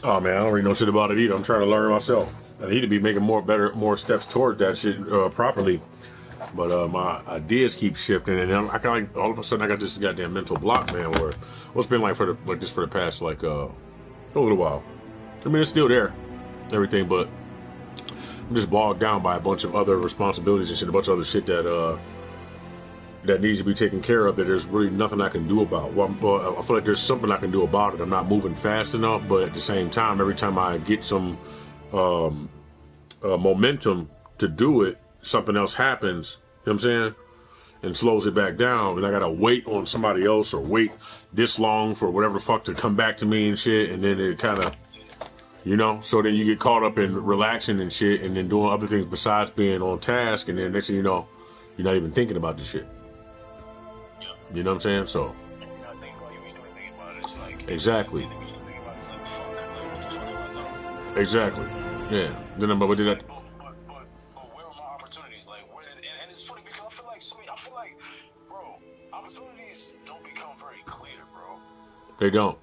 Oh man, I don't really know shit about it either. I'm trying to learn myself. I need to be making more steps towards that shit properly. But my ideas keep shifting, and I kind of like all of a sudden I got this goddamn mental block, man. Where what's been like for the past a little while. I mean, it's still there, everything, but I'm just bogged down by a bunch of other responsibilities and shit, a bunch of other shit that needs to be taken care of. That there's really nothing I can do about. Well, I feel like there's something I can do about it. I'm not moving fast enough, but at the same time, every time I get some momentum to do it, something else happens. You know what I'm saying? And slows it back down, and I gotta wait on somebody else or wait this long for whatever the fuck to come back to me and shit, and then it kind of, so then you get caught up in relaxing and shit, and then doing other things besides being on task, and then next thing you know, you're not even thinking about the shit. You know what I'm saying? So exactly. Exactly. Yeah. Then I'm about to do that. But where are my opportunities? Like, and it's funny because I feel like, bro, opportunities don't become very clear, bro. They don't.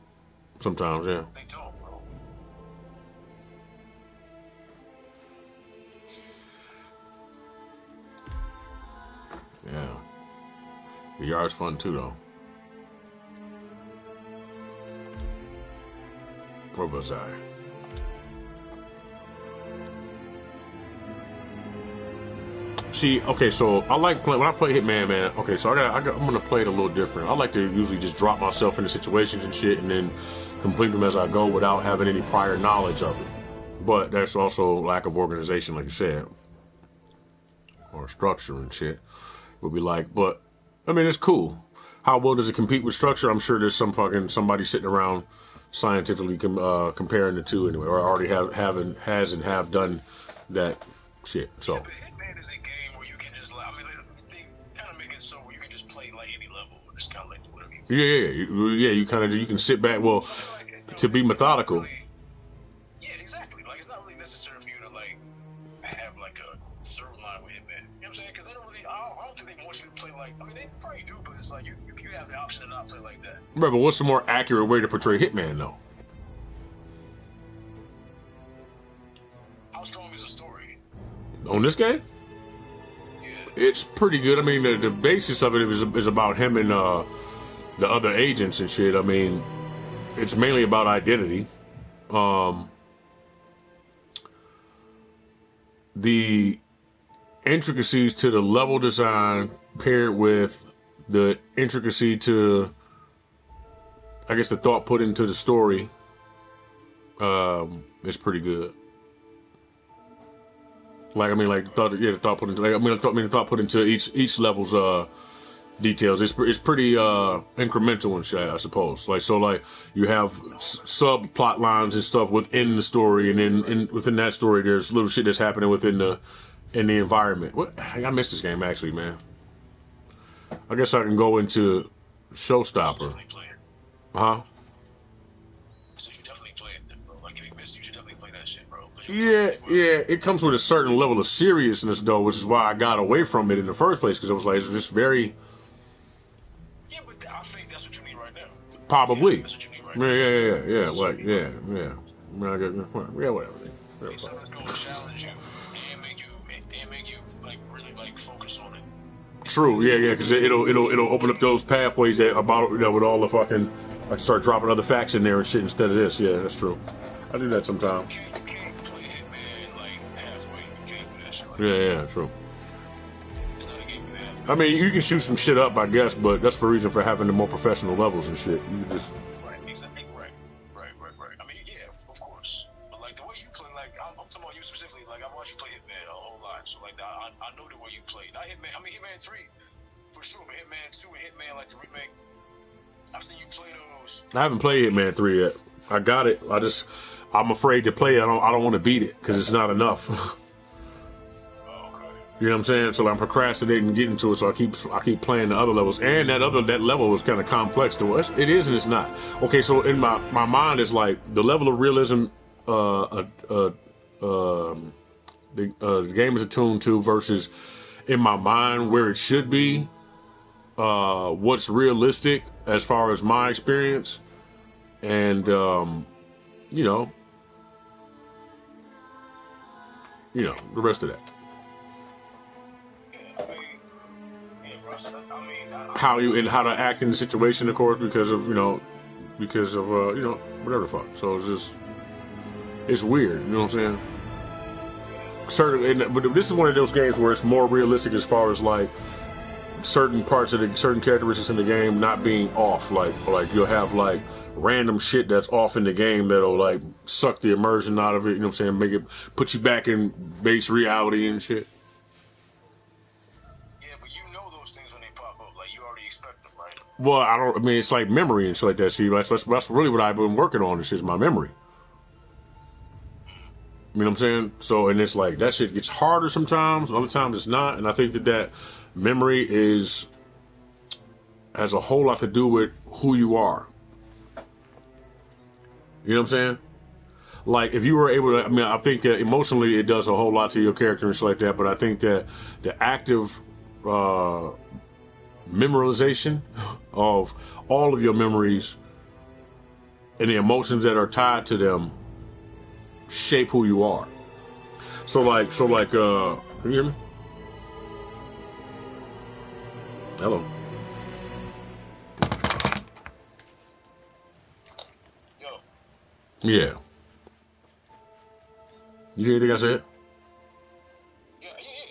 Sometimes, yeah. They don't, bro. Yeah. The yard's fun too, though. Where was I? See, okay, so I like playing when I play Hitman, man. Okay, so I'm gonna play it a little different. I like to usually just drop myself into situations and shit, and then complete them as I go without having any prior knowledge of it. But that's also lack of organization, like you said, or structure and shit. Would be like, but I mean, it's cool. How well does it compete with structure? I'm sure there's somebody sitting around scientifically comparing the two anyway, or already have done that shit. So. Yeah, but Hitman is a game where you can just, I mean, they kind of make it so where you can just play like any level, just kind of like whatever you. Yeah. You can sit back. Well, to be methodical. Yeah, exactly. Like, it's not really necessary for you to like have like a storyline with Hitman. You know what I'm saying? Because they don't really. I don't think they want you to play like. I mean, they probably do, but it's like you have the option to not play like that. Right, but what's the more accurate way to portray Hitman, though? How strong is the story on this game? Yeah, it's pretty good. I mean, the basis of it is about him and the other agents and shit. I mean, it's mainly about identity. The intricacies to the level design paired with the intricacy to, I guess, the thought put into the story is pretty good. Like, I mean, like, the thought put into, like, the thought put into each level's details. It's pretty incremental and shit, I suppose. Like, so, like, you have subplot lines and stuff within the story, and then within that story, there's little shit that's happening within the environment. What? I missed this game actually, man. I guess I can go into Showstopper. Huh? So you definitely play it, bro. Like, if you missed, you should definitely play that shit, bro. Yeah. It comes with a certain level of seriousness, though, which is why I got away from it in the first place, because it was like, it's just very. Yeah, but I think that's what you need right now. Probably. Yeah, that's what you need right now. Yeah. Like, yeah. Yeah, whatever. Something's going to challenge you and make you like really like focus on it. True, yeah, because it'll open up those pathways that about with all the fucking, like, start dropping other facts in there and shit instead of this. Yeah, that's true. I do that sometimes. You can't play Hitman like halfway. You can't do that shit like Yeah, true. It's not a game you have. I mean, you can shoot some shit up, I guess, but that's for a reason for having the more professional levels and shit. You can just. Right, exactly. Right. I mean, yeah, of course. But like the way you play, like I'm talking about you specifically. Like I've watched you play Hitman a whole lot, so like I know the way you play. Not Hitman. I mean Hitman 3 for sure, but Hitman 2 and Hitman like the remake. I've seen you play those. I haven't played Hitman 3 yet. I got it. I'm afraid to play it. I don't want to beat it because it's not enough. Oh, okay. You know what I'm saying? So I'm procrastinating getting to it. So I keep playing the other levels, and that level was kind of complex. To us, it is and it's not. Okay, so in my mind, it's like the level of realism the game is attuned to versus in my mind where it should be. What's realistic as far as my experience, and you know, the rest of that. Yeah, I mean, How you and how to act in the situation, of course, because of whatever the fuck. So it's weird. You know what I'm saying? But this is one of those games where it's more realistic as far as like certain characteristics in the game not being off. Like you'll have like random shit that's off in the game that'll like suck the immersion out of it. You know what I'm saying? Make it put you back in base reality and shit. yeah, but you know those things when they pop up, like you already expect them, right? Well, I mean, it's like memory and shit like that. See, that's really what I've been working on. Is my memory. You know what I'm saying? So, and it's like that shit gets harder sometimes. Other times it's not. And I think that memory has a whole lot to do with who you are. You know what I'm saying? Like if you were able to, I mean, I think that emotionally it does a whole lot to your character and shit like that. But I think that the active memorization of all of your memories and the emotions that are tied to them shape who you are. So like, can you hear me? Hello. Yo. Yeah. You hear anything I said? Yeah,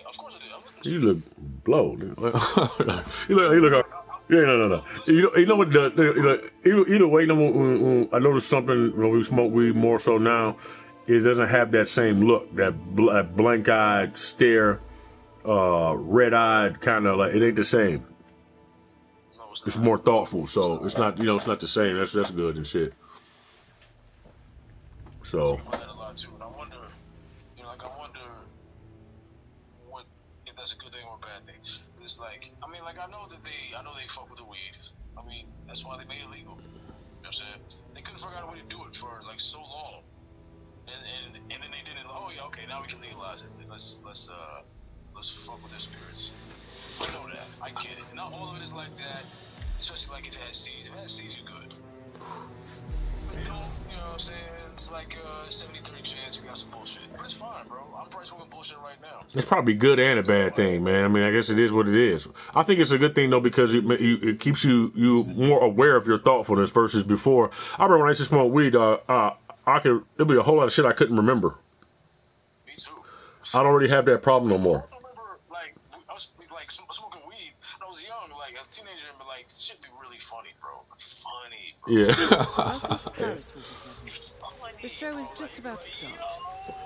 of course I did. I'm listening to You look blowed. you look. Yeah, no. You know what? Either way, when I noticed something when we smoke weed more so now. It doesn't have that same look, that blank-eyed stare, red-eyed kind of like. It ain't the same. No, It's more thoughtful, so it's not. It's not the same. That's good and shit. So. That a lot too, and I wonder what if that's a good thing or a bad thing. It's like, I mean, like I know they fuck with the weed. I mean, that's why they made it legal. You know what I'm saying? They couldn't figure out a way to do it for like so long, and then they did it. Oh yeah, okay, now we can legalize it. Let's fuck with their spirits. I know that. I get it. Not all of it is like that. Especially like if it has seeds. If it has seeds, you're good. But don't, you know what I'm saying? It's like 73 chance you got some bullshit. But it's fine, bro. I'm probably smoking bullshit right now. It's probably good and a bad thing, man. I mean, I guess it is what it is. I think it's a good thing though because it keeps you more aware of your thoughtfulness versus before. I remember when I used to smoke weed, there'd be a whole lot of shit I couldn't remember. Me too. I don't already have that problem no more. I also remember like I was like smoking weed when I was young, like a teenager, but like shit be really funny, bro. Funny, bro. Yeah. Welcome to Paris 47. The show is just about to start.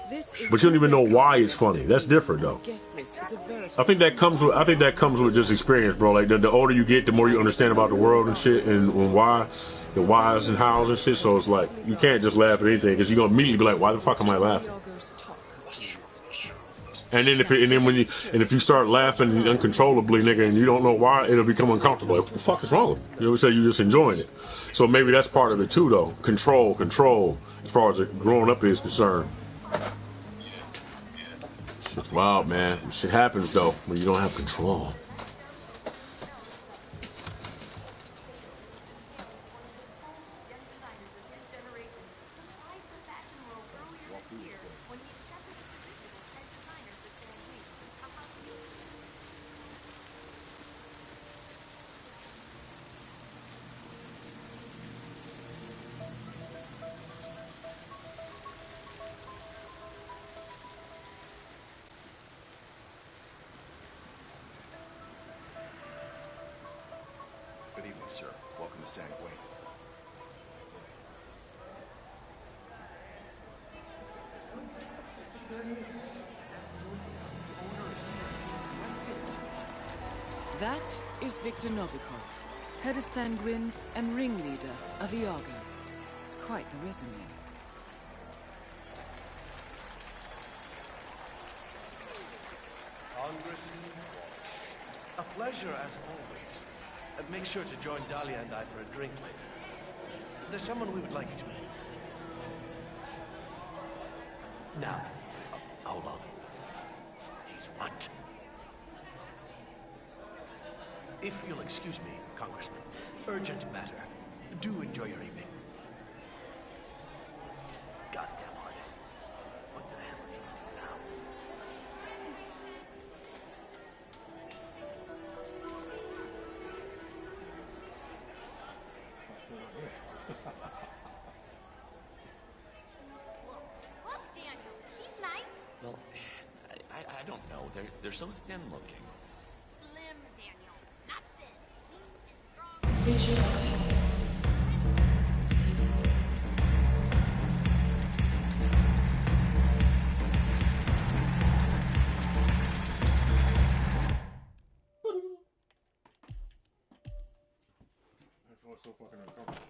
This is But you don't your even know red why carpet it's funny. entered That's freedom, different and though. the guest list is a I veritable think that feast. comes with just experience, bro. Like the older you get, the more you understand about the world and shit, and why, the whys and hows and shit. So it's like you can't just laugh at anything because you're gonna immediately be like, why the fuck am I laughing? Iago's top customers. And then if you start laughing uncontrollably, nigga, and you don't know why, it'll become uncomfortable. Like, what the fuck is wrong? You know, say you're just enjoying it. So maybe that's part of it too, though. Control, as far as growing up is concerned. Shit's wild, man. Shit happens though when you don't have control. Good evening, sir. Welcome to Sanguine. That is Victor Novikov, head of Sanguine and ringleader of Iago. Quite the resume. Congressman Walsh. A pleasure as always. Make sure to join Dahlia and I for a drink later. There's someone we would like you to meet. Now, hold on. He's what? If you'll excuse me, Congressman. Urgent matter. Do enjoy your evening. Goddamn artists. What the hell is he up to now? I don't know. They're so thin looking. Slim, Daniel. Not thin. Lean and strong. So fucking uncomfortable.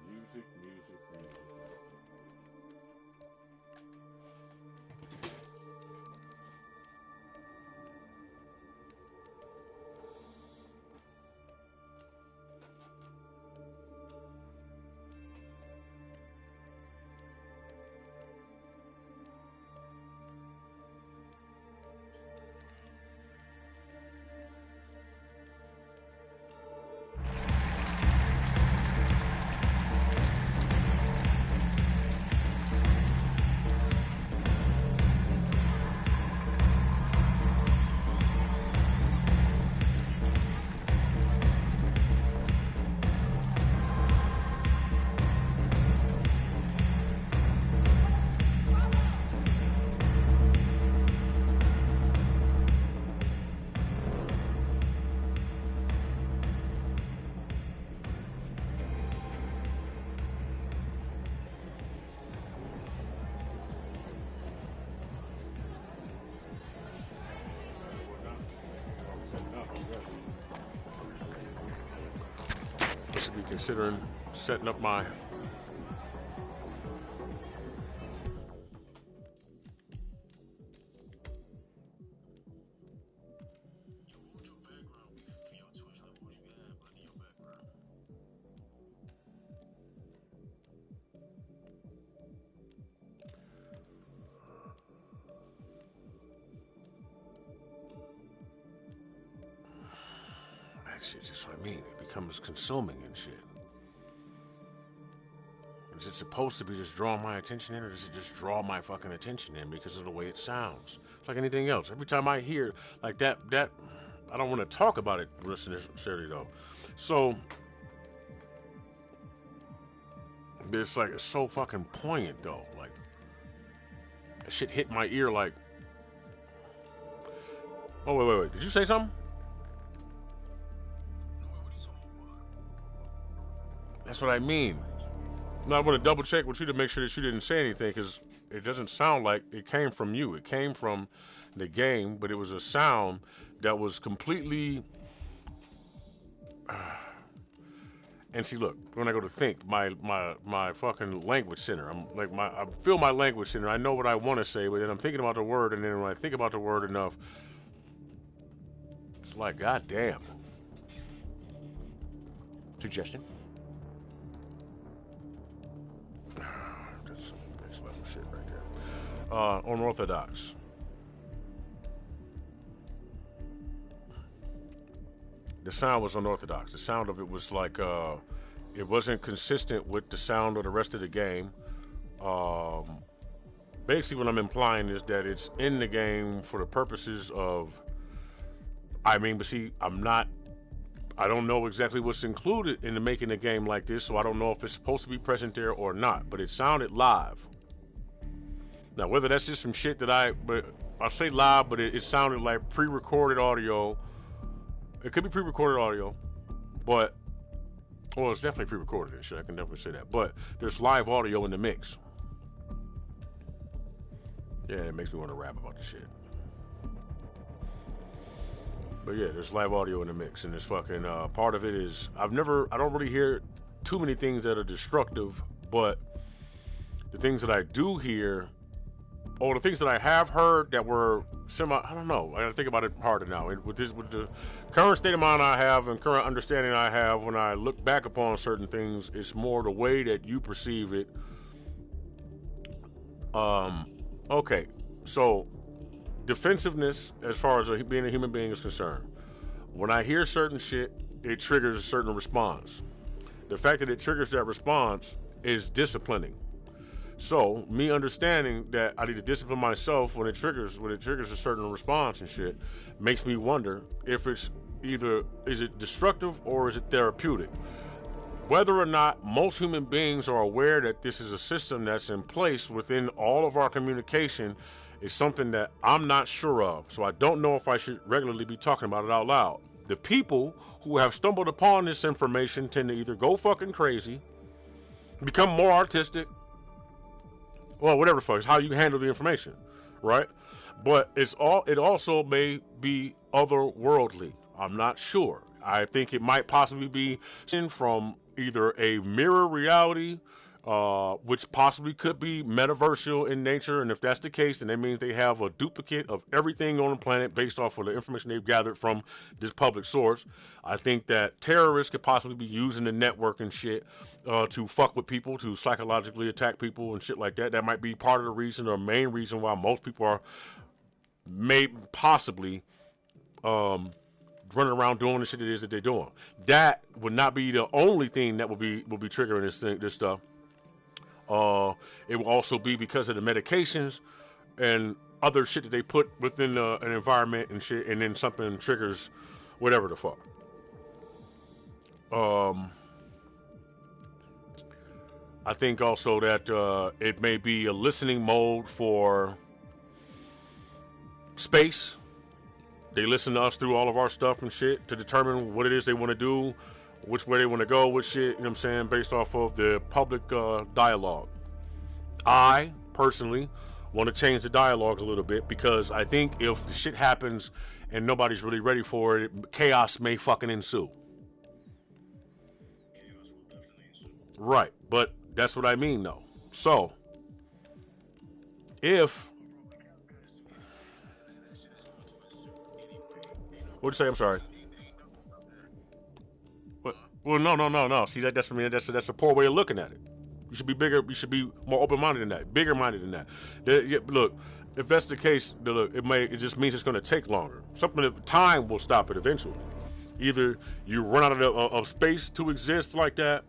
Music. I should be considering setting up my shit, that's what I mean. It becomes consuming and shit. Is it supposed to be just drawing my attention in, or does it just draw my fucking attention in because of the way it sounds? It's like anything else. Every time I hear like that I don't want to talk about it necessarily though. So it's like it's so fucking poignant though. Like that shit hit my ear like. Oh wait. Did you say something? That's what I mean. Now I want to double check with you to make sure that you didn't say anything, because it doesn't sound like it came from you. It came from the game, but it was a sound that was completely. And see, look, when I go to think, my fucking language center, I feel my language center. I know what I want to say, but then I'm thinking about the word, and then when I think about the word enough, it's like, goddamn. Suggestion? That's level shit right there. Unorthodox. The sound was unorthodox. The sound of it was like it wasn't consistent with the sound of the rest of the game. Basically, what I'm implying is that it's in the game for the purposes of. I mean, but see, I don't know exactly what's included in making a game like this, so I don't know if it's supposed to be present there or not. But it sounded live. Now, whether that's just some shit that I say live, but it sounded like pre-recorded audio. It could be pre-recorded audio, but it's definitely pre-recorded and shit. I can definitely say that. But there's live audio in the mix. Yeah, it makes me want to rap about the shit. But yeah, there's live audio in the mix, and this fucking part of it is I don't really hear too many things that are destructive, but the things that I do hear, the things that I have heard that were I don't know. I gotta think about it harder now. With the current state of mind I have and current understanding I have, when I look back upon certain things, it's more the way that you perceive it. Okay, so defensiveness, as far as being a human being is concerned, when I hear certain shit, it triggers a certain response. The fact that it triggers that response is disciplining. So me understanding that I need to discipline myself when it triggers a certain response and shit makes me wonder if it's either is it destructive or is it therapeutic. Whether or not most human beings are aware that this is a system that's in place within all of our communication is something that I'm not sure of. So I don't know if I should regularly be talking about it out loud. The people who have stumbled upon this information tend to either go fucking crazy, become more artistic, well, whatever the fuck, it's how you handle the information, right? But it also may be otherworldly. I'm not sure. I think it might possibly be from either a mirror reality, which possibly could be metaversial in nature. And if that's the case, then that means they have a duplicate of everything on the planet based off of the information they've gathered from this public source. I think that terrorists could possibly be using the network and shit to fuck with people, to psychologically attack people and shit like that. That might be part of the reason or main reason why most people are possibly running around doing the shit it is that they're doing. That would not be the only thing that will be triggering this stuff. It will also be because of the medications and other shit that they put within an environment and shit, and then something triggers whatever the fuck. I think also that it may be a listening mode for space. They listen to us through all of our stuff and shit to determine what it is they want to do, which way they want to go with shit, you know what I'm saying, based off of the public dialogue. I, personally, want to change the dialogue a little bit because I think if the shit happens and nobody's really ready for it, chaos may fucking ensue. Right, but that's what I mean, though. So, if... What'd you say? I'm sorry. What? Well, no. See, that's for me. That's a poor way of looking at it. You should be bigger. You should be more open-minded than that. Bigger-minded than that. Look, if that's the case, it just means it's going to take longer. Time will stop it eventually. Either you run out of space to exist like that.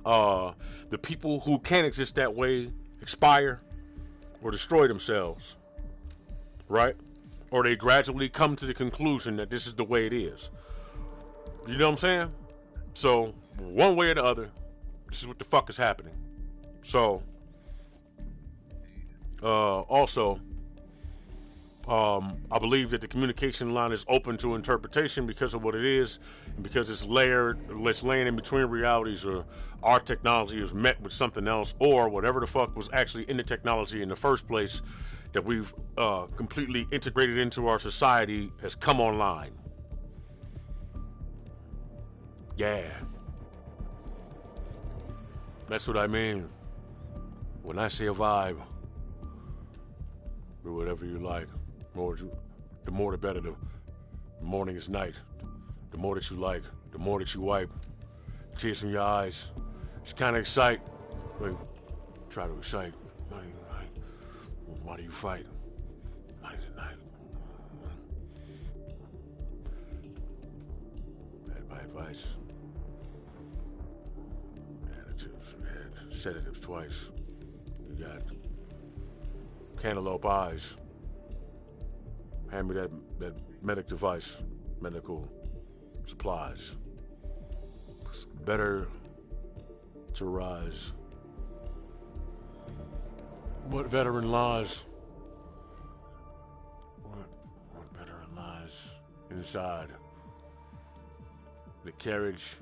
The people who can't exist that way expire or destroy themselves. Right? Or they gradually come to the conclusion that this is the way it is. You know what I'm saying? So, one way or the other, this is what the fuck is happening. So, also, I believe that the communication line is open to interpretation because of what it is, and because it's laying in between realities, or our technology is met with something else, or whatever the fuck was actually in the technology in the first place that we've completely integrated into our society has come online. Yeah. That's what I mean when I say a vibe, or whatever you like. The more the better. The morning is night. The more that you like, the more that you wipe. Tears from your eyes. It's kind of excite. Try to excite. Why do you fight? Night to night. Had my advice. Additives. Had sedatives twice. You got cantaloupe eyes. Hand me that medical supplies. It's better to rise. What veteran lies? What veteran lies inside the carriage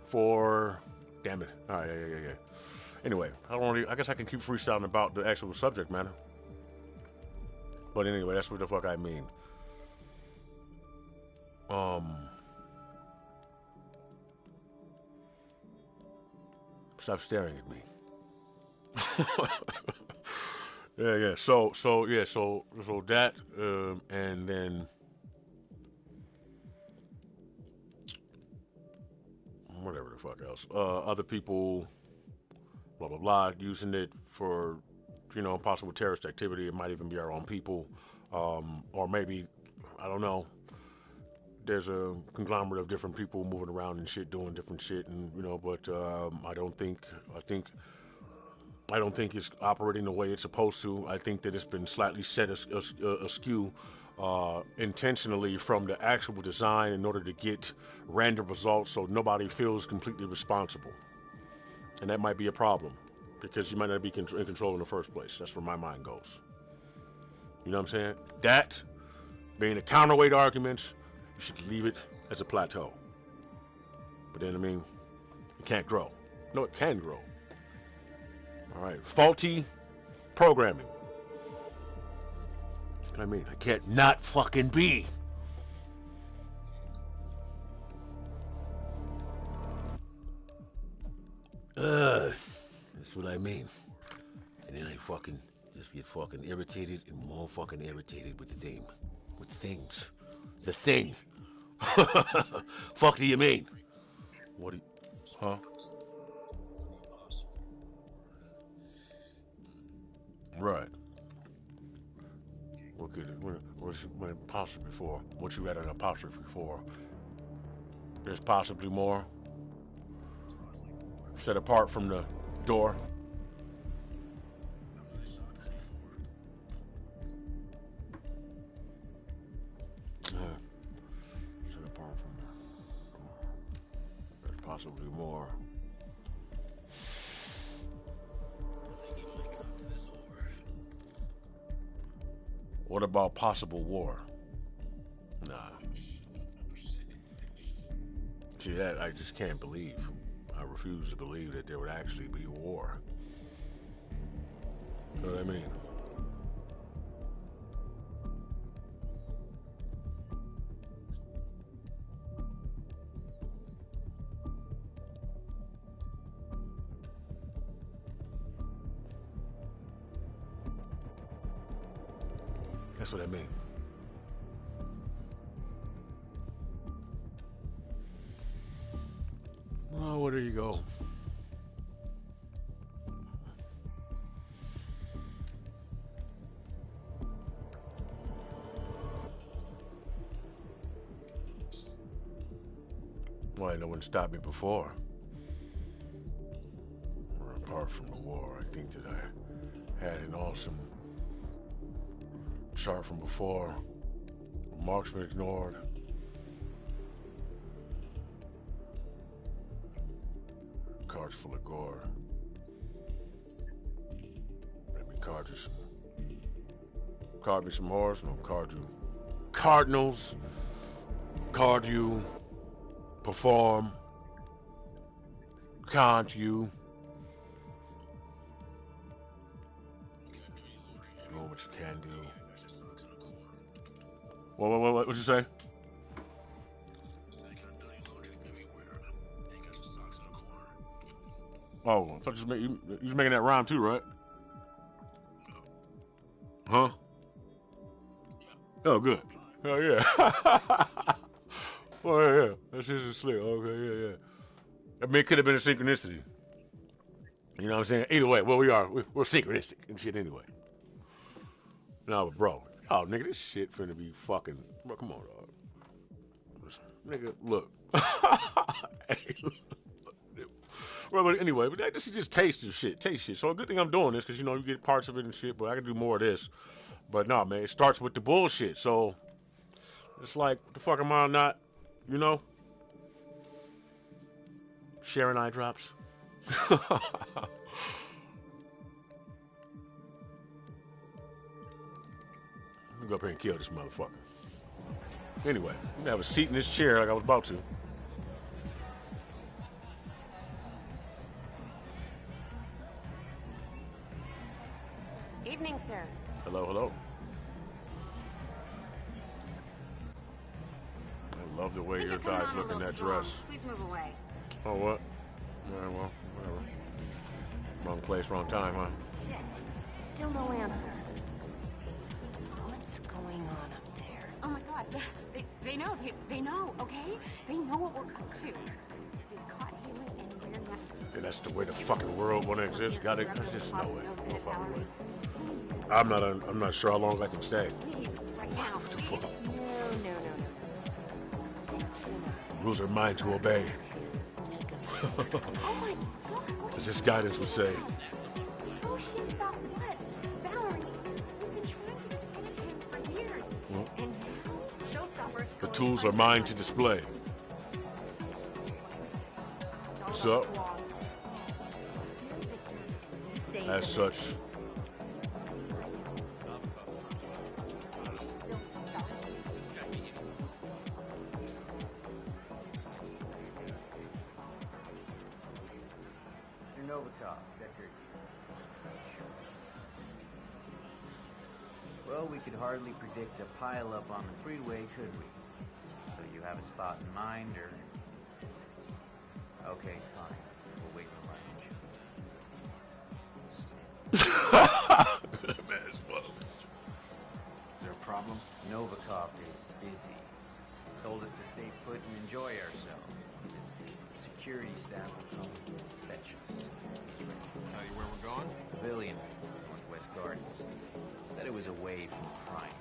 for? Damn it! All right, yeah. Anyway, I guess I can keep freestyling about the actual subject matter. But anyway, that's what the fuck I mean. Stop staring at me. yeah. So that, and then whatever the fuck else. Other people, blah blah blah, using it for, possible terrorist activity. It might even be our own people, or maybe, I don't know. There's a conglomerate of different people moving around and shit, doing different shit, and but I think I don't think it's operating the way it's supposed to. I think that it's been slightly set askew intentionally from the actual design in order to get random results so nobody feels completely responsible. And that might be a problem because you might not be in control in the first place. That's where my mind goes. You know what I'm saying? That being a counterweight argument, you should leave it as a plateau. But then, I mean, it can't grow. No, it can grow. All right, faulty programming. I mean, I can't not fucking be. That's what I mean. And then I fucking just get fucking irritated and more fucking irritated with the thing. With things. The thing. Fuck do you mean? What do you... Huh? Right. What could it... When apostrophe for? What you had an apostrophe for? There's possibly more. Set apart from the door. Set apart from the door. There's possibly more. What about possible war? Nah. See, that I just can't believe. I refuse to believe that there would actually be war. You know what I mean? That's what I mean. Oh, well, there you go. Well, no one stopped me before. Or apart from the war, I think that I had an awesome chart from before. Marksman ignored. Cards full of gore. Let me card me some horse. No, card you Cardinals. Card you. Perform. Can't you? Know what you can do. What'd you say? Oh, I thought you was making that rhyme too, right? Huh? Oh, good. Oh, yeah. Oh, yeah. That's just slick. Okay, yeah. I mean, it could have been a synchronicity. You know what I'm saying? Either way, well, we're synchronistic and shit anyway. No, but bro, oh, nigga, this shit finna be fucking, bro, come on, dog. Nigga, look. Well, but anyway, but this is just taste shit. So a good thing I'm doing this, because, you know, you get parts of it and shit, but I can do more of this. But no, man, it starts with the bullshit. So it's like, what the fuck am I not, you know? Sharing eye drops. I'm gonna go up here and kill this motherfucker. Anyway, I'm gonna have a seat in this chair like I was about to. Evening, sir. Hello. I love the way your thighs look in that dress. Please move away. Oh, what? Yeah, well, whatever. Wrong place, wrong time, huh? Still no answer. What's going on up there? Oh my god, they know, okay? They know what we're up to. They caught Haley and we're not... Yeah, that's the way the fucking world wanna exist. Got it? There's just no way. No fucking way. I'm not sure how long I can stay. Right now. What the fuck? No. Rules are mine to obey. Oh my god. As this guidance would say. shit about what? Valerie, we've been trying to discredit him for years. And now, showstoppers. The tools are mine to display. What's up? As such. Well, we could hardly predict a pile-up on the freeway, could we? So you have a spot in mind, or... Okay, fine. We'll wait for lunch. Man, it's fuck. Is there a problem? Novikov is busy. Told us to stay put and enjoy ourselves. Security staff will come fetch us. He's ready. Tell you where we're going? Pavilion, Northwest Gardens. Said it was away from crime.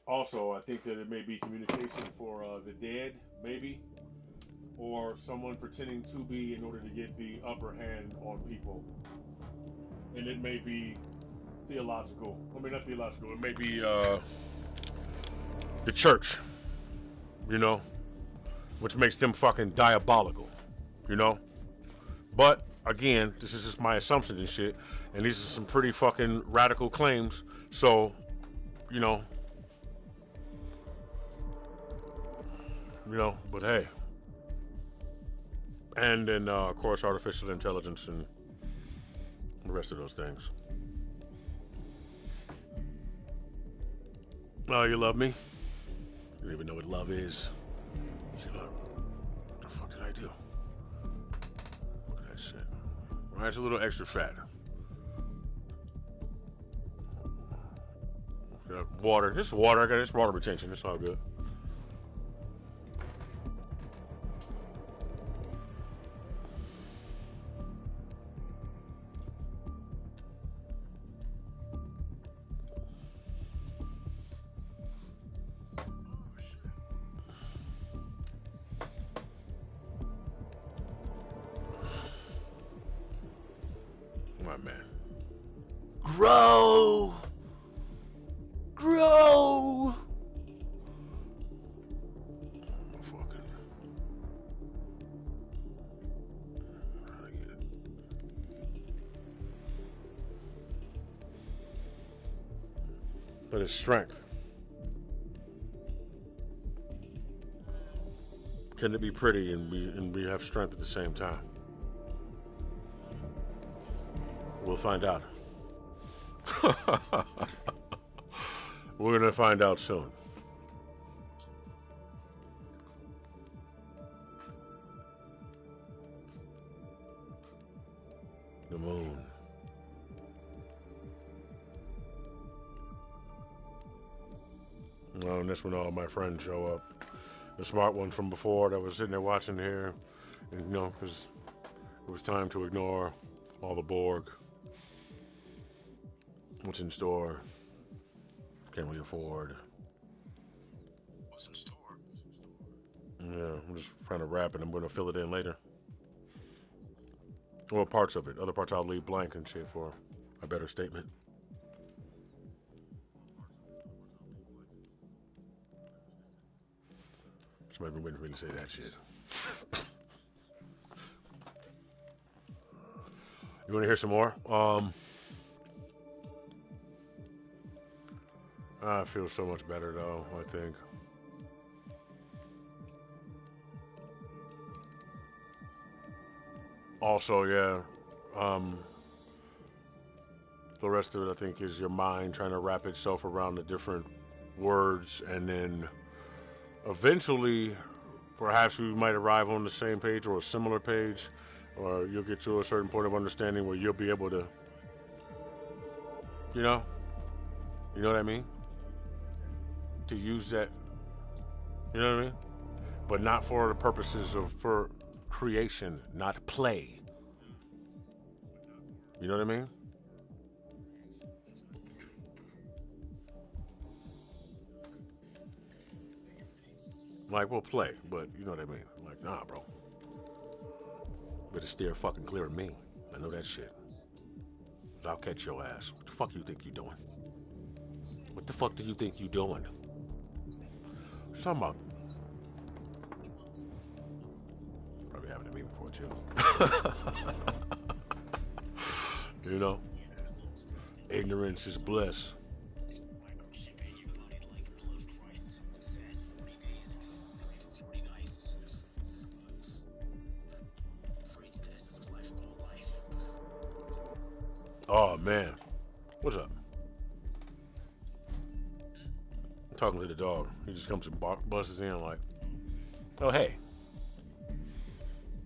Also, I think that it may be communication for the dead, maybe, or someone pretending to be in order to get the upper hand on people. And it may be theological. I mean, not theological. It may be the church, you know, which makes them fucking diabolical, you know. But again, this is just my assumption and shit, and these are some pretty fucking radical claims. So, you know. But hey. And then, of course, artificial intelligence and the rest of those things. Oh, you love me? You don't even know what love is. What the fuck did I do? Look at that shit. Why is it a little extra fat? Water. This is water. I got this water retention. It's all good. My man. Grow! Grow! Fucking. How to get it? But it's strength. Can it be pretty and we have strength at the same time? We'll find out. We're going to find out soon. The moon. Oh, and that's when all my friends show up. The smart one from before that was sitting there watching here. And, because it was time to ignore all the Borg. What's in store? Can we afford? What's in store? Yeah, I'm just trying to wrap it. I'm going to fill it in later. Well, parts of it. Other parts I'll leave blank and shit for a better statement. Somebody been waiting for me to say that shit. You want to hear some more? I feel so much better though, I think. Also, yeah, the rest of it I think is your mind trying to wrap itself around the different words, and then eventually perhaps we might arrive on the same page or a similar page, or you'll get to a certain point of understanding where you'll be able to, you know what I mean? To use that, you know what I mean? But not for the purposes of for creation, not play. You know what I mean? Like, we'll play, but you know what I mean? Like, nah, bro. Better steer fucking clear of me. I know that shit. I'll catch your ass. What the fuck you think you doing? What the fuck do you think you doing? What you talking about? Probably happened to me before, too. You know? Ignorance is bliss. Oh, man. What's up? I'm talking to the dog. He just comes and busts in like, oh, hey.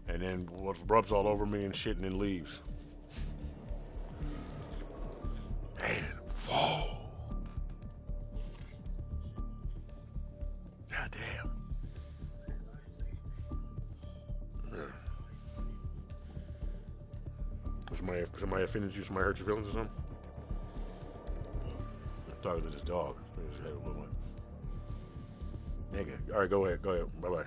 And then rubs all over me and shit and then leaves. Man, whoa. God damn. Yeah. Somebody offended you? Somebody hurt your feelings or something? I'm talking to this dog. His head a little like, nigga. All right, go ahead. Bye bye.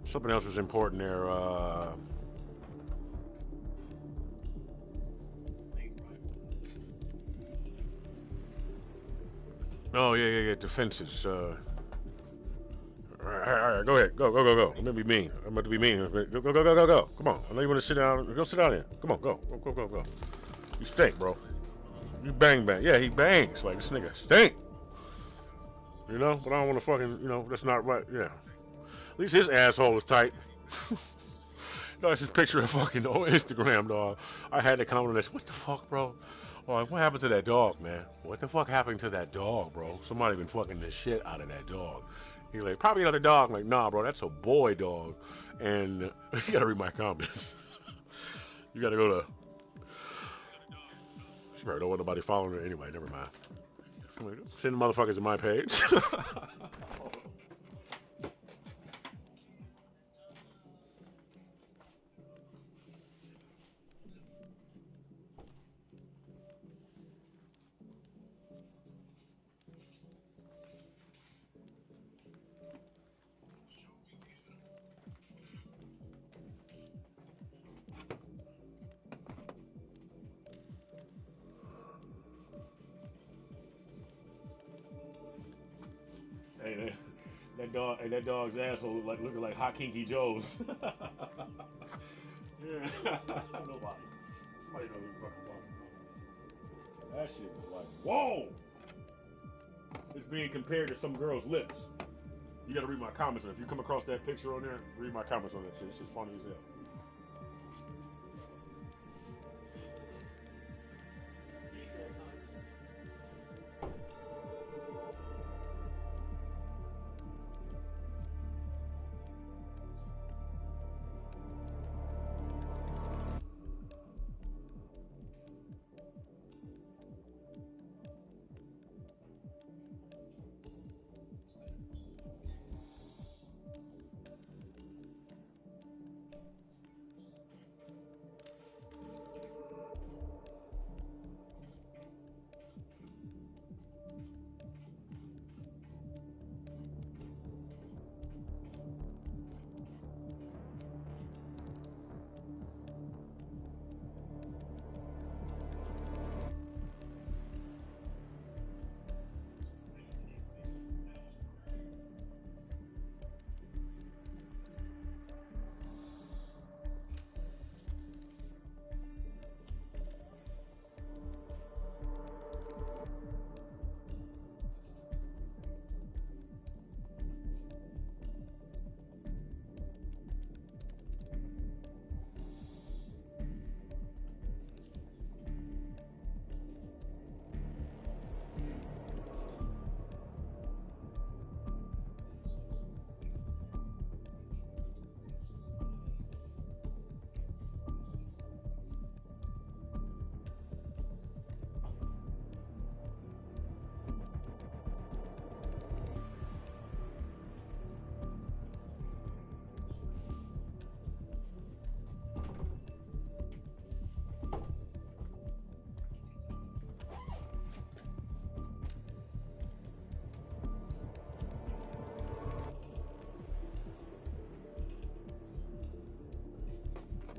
Something else was important there. Oh, yeah. Defenses. All right. Go ahead. Go. I'm gonna be mean. I'm about to be mean. Go. Come on. I know you want to sit down. Go sit down here. Come on, go. You stink, bro. You bang. Yeah, he bangs. Like, this nigga stink. You know? But I don't want to fucking, that's not right. Yeah. At least his asshole is tight. That's his picture of fucking Instagram, dog. I had to comment on this. What the fuck, bro? Like, what happened to that dog, man? What the fuck happened to that dog, bro? Somebody been fucking the shit out of that dog. He's like, probably another dog. I'm like, nah, bro, that's a boy dog. And you gotta read my comments. You gotta go to. She probably don't want nobody following her anyway. Never mind. Send the motherfuckers to my page. Hey, that dog's asshole looking like Hot Kinky Joe's. Yeah, nobody. Somebody knows who fucking walking. That shit was like, whoa! It's being compared to some girl's lips. You gotta read my comments on it. If you come across that picture on there, read my comments on that shit. It's just funny as hell.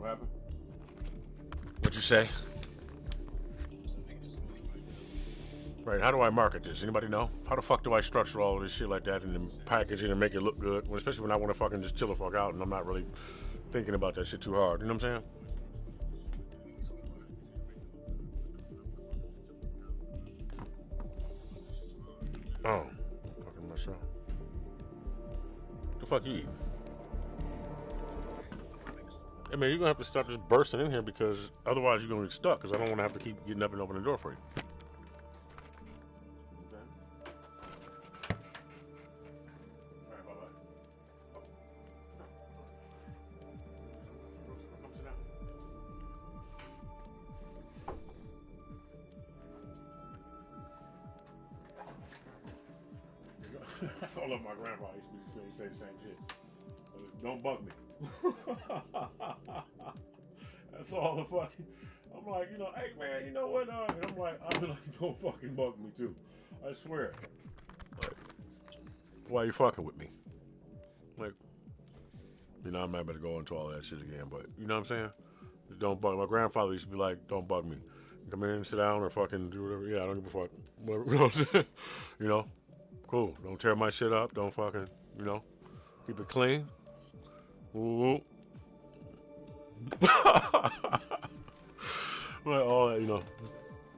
What happened? What'd you say? Right, how do I market this? Anybody know? How the fuck do I structure all of this shit like that and then package it and make it look good? Well, especially when I want to fucking just chill the fuck out and I'm not really thinking about that shit too hard. You know what I'm saying? Oh, fucking myself. What the fuck you eating? Hey man, you're gonna have to stop just bursting in here because otherwise you're gonna get stuck. Because I don't want to have to keep getting up and opening the door for you. I love my grandpa. He used to say the same shit. Don't bug me. That's all the fucking. I'm like, you know, hey man, you know what? And I'm like, I'll be like, don't fucking bug me too. I swear. Like, why are you fucking with me? Like, you know, I'm not going to go into all that shit again, but you know what I'm saying? Just don't bug. My grandfather used to be like, don't bug me. Come in and sit down or fucking do whatever. Yeah, I don't give a fuck. Whatever, you know what I'm saying? You know? Cool. Don't tear my shit up. Don't fucking, you know, keep it clean. Ooh. Like all that, you know.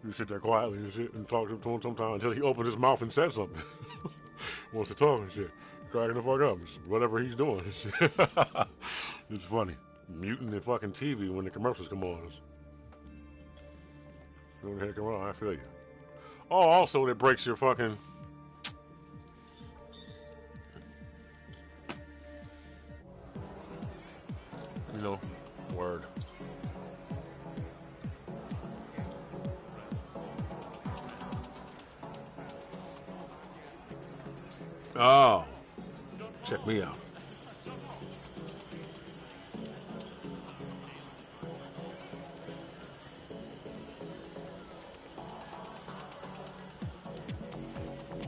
You sit there quietly and shit and talk to him sometimes until he opens his mouth and says something. Wants to talk and shit. Cracking the fuck up. It's whatever he's doing. It's funny. Muting the fucking TV when the commercials come on. When the heck come on, I feel you. Oh, also that breaks your fucking. You know, word. Oh, check me out.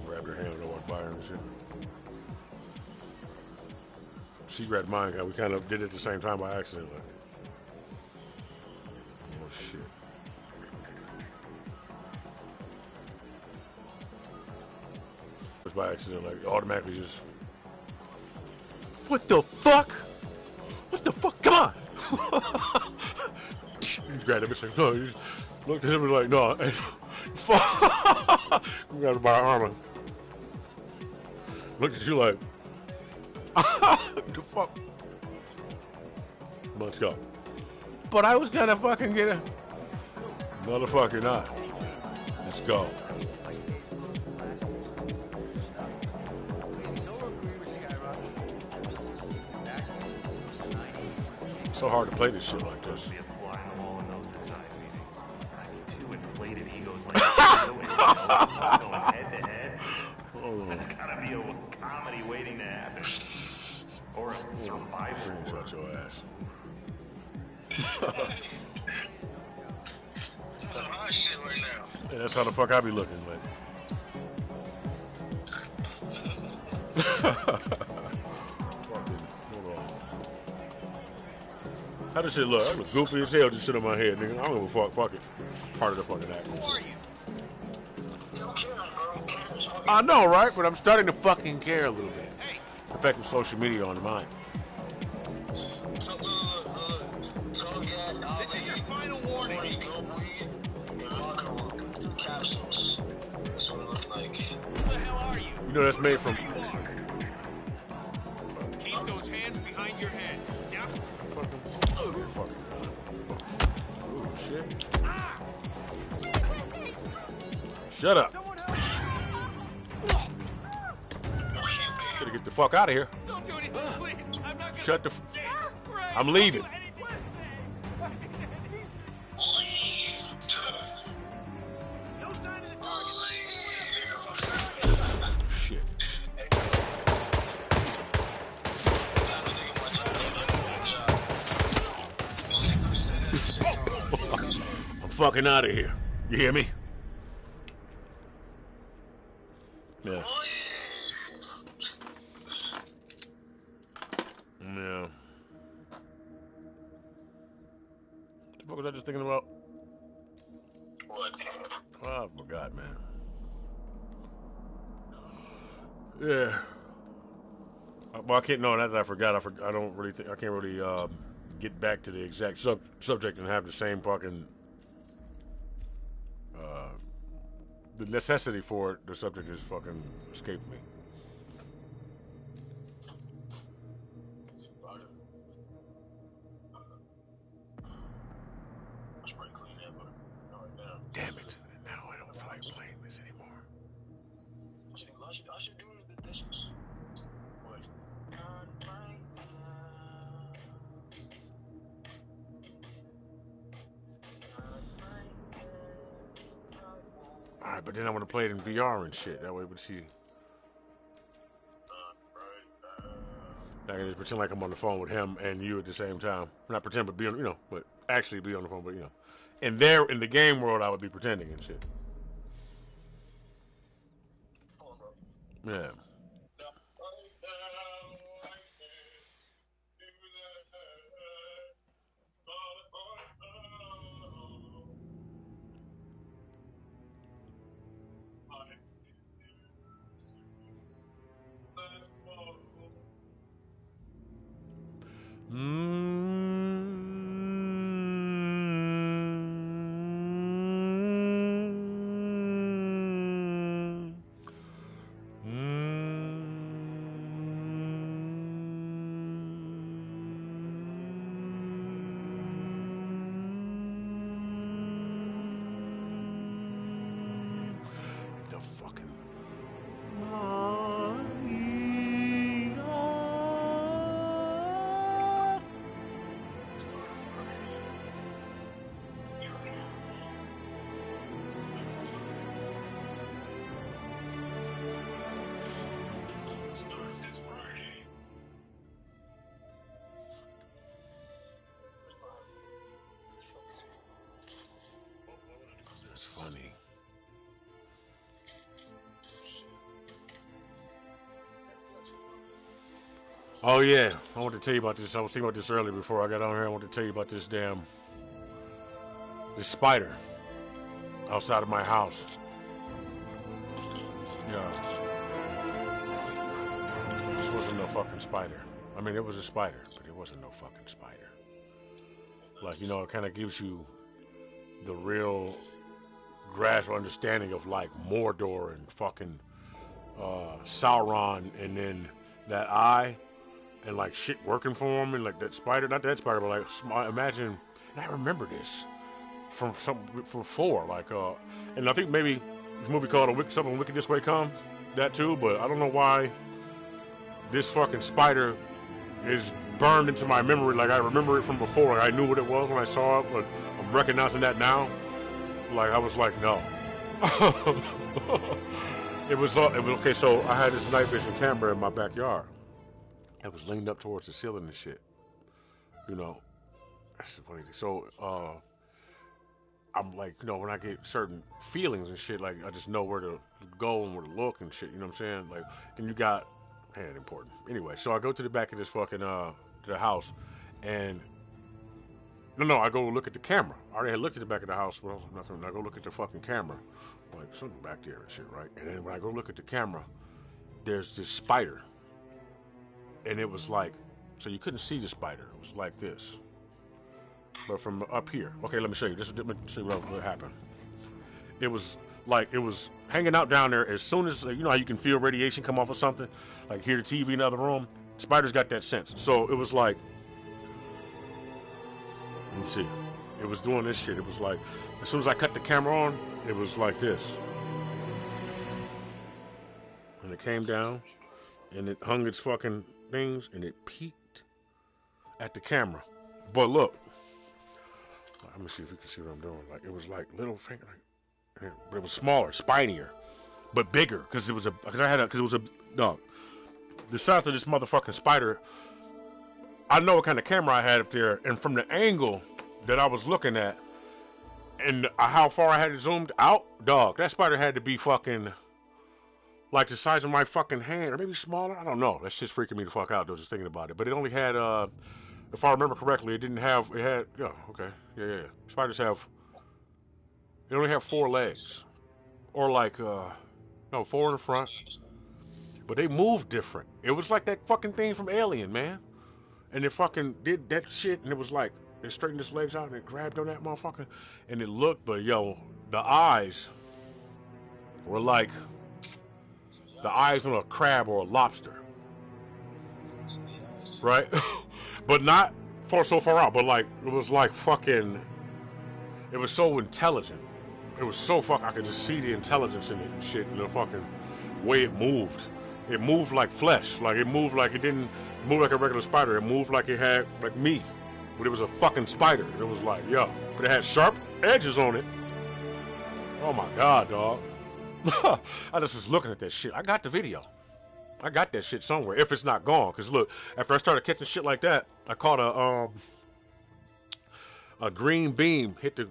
Grabbed her hand and I walked by her and shit. She grabbed mine. We kind of did it at the same time by accident. Like. Oh shit. Just by accident, like automatically just. What the fuck? What the fuck? Come on! He just grabbed that bitch like, no, he just looked at him and was like, no, hey, fuck. He grabbed her by her arm and looked at you like, what the fuck? Let's go. But I was gonna fucking get it. Motherfucker, not. Let's go. It's so hard to play this shit like this. Two inflated egos like going head to head. That's gotta be a comedy waiting to happen. Or a survival. Shut your ass. That's some hot shit right now. Yeah, that's how the fuck I be looking, like. Fucking, hold on. How does shit look? I look goofy as hell just sit on my head, nigga. I don't give a fuck. Fuck it. It's part of the fucking act. Who are you? Don't care, bro. Cameras fucking. I know, right? But I'm starting to fucking care a little bit. Hey. The effect of social media on mine. So, this is your final warning. Capsules. That's what it looks like. Who the hell are you? You know that's made from. Keep those hands behind your head. Down. Oh shit. Shut up. Gotta get the fuck out of here. Don't do anything, please. I'm not gonna. Shut the. I'm leaving. Shit. I'm fucking out of here. You hear me? Yeah. Yeah. What was I just thinking about? What? Oh, I forgot, man. Yeah. Well, I can't. No, that I forgot. I don't really think I can't really get back to the exact subject and have the same fucking the necessity for it. The subject is fucking escaped me. Damn it! Now I don't feel like playing this anymore. I should do the dishes. What? Alright, but then I want to play it in VR and shit. That way, but see. I can just pretend like I'm on the phone with him and you at the same time. Not pretend, but be on, but actually be on the phone, but And there, in the game world, I would be pretending and shit. Yeah. The fucking That's funny. Oh yeah, I want to tell you about this. I was thinking about this earlier before I got on here. I want to tell you about this this spider outside of my house. Yeah, this wasn't no fucking spider. I mean, it was a spider, but it wasn't no fucking spider. Like, it kind of gives you the real grasp or understanding of like Mordor and fucking Sauron, and then that eye. And like shit working for him, and like that spider, not that spider, but like imagine. And I remember this from before, like and I think maybe this movie called Something Wicked This Way Comes, that too. But I don't know why this fucking spider is burned into my memory. Like I remember it from before. Like I knew what it was when I saw it, but I'm recognizing that now. Like I was like, no. It was okay. So I had this night vision camera in my backyard. It was leaned up towards the ceiling and shit. That's the funny thing. So, I'm like, when I get certain feelings and shit, like, I just know where to go and where to look and shit, you know what I'm saying? Like, and you got, man, important. Anyway, so I go to the back of this fucking, to the house, and, no, I go look at the camera. I already had looked at the back of the house, well, nothing, I go look at the fucking camera. Like, something back there and shit, right? And then when I go look at the camera, there's this spider. And it was like, so you couldn't see the spider. It was like this. But from up here. Okay, let me show you. Let me see what happened. It was like, it was hanging out down there as soon as, you know how you can feel radiation come off of something? Like hear the TV in the other room? Spiders got that sense. So it was like, let me see. It was doing this shit. It was like, as soon as I cut the camera on, it was like this. And it came down, and it hung its fucking things, and it peeked at the camera. But look, let me see if you can see what I'm doing. Like it was like little finger, but it was smaller, spinier, but bigger because it was a dog. The size of this motherfucking spider. I know what kind of camera I had up there, and from the angle that I was looking at, and how far I had it zoomed out, dog, that spider had to be fucking like the size of my fucking hand, or maybe smaller. I don't know. That shit's freaking me the fuck out. I was just thinking about it. But it only had, it if I remember correctly, it didn't have. It had. Yeah. Okay. Yeah. Spiders have. They only have 4 legs, or like no, 4 in the front. But they move different. It was like that fucking thing from Alien, man. And it fucking did that shit, and it was like it straightened its legs out and it grabbed on that motherfucker, and it looked. But yo, the eyes were like the eyes on a crab or a lobster, right? But not so far out. But like it was like fucking. It was so intelligent. It was so I could just see the intelligence in it and shit, and the fucking way it moved. It moved like flesh. Like it moved like it didn't move like a regular spider. It moved like it had like me. But it was a fucking spider. It was like, yo. But it had sharp edges on it. Oh my god, dog. I just was looking at that shit. I got the video. I got that shit somewhere. If it's not gone. Cause look, after I started catching shit like that, I caught a green beam hit the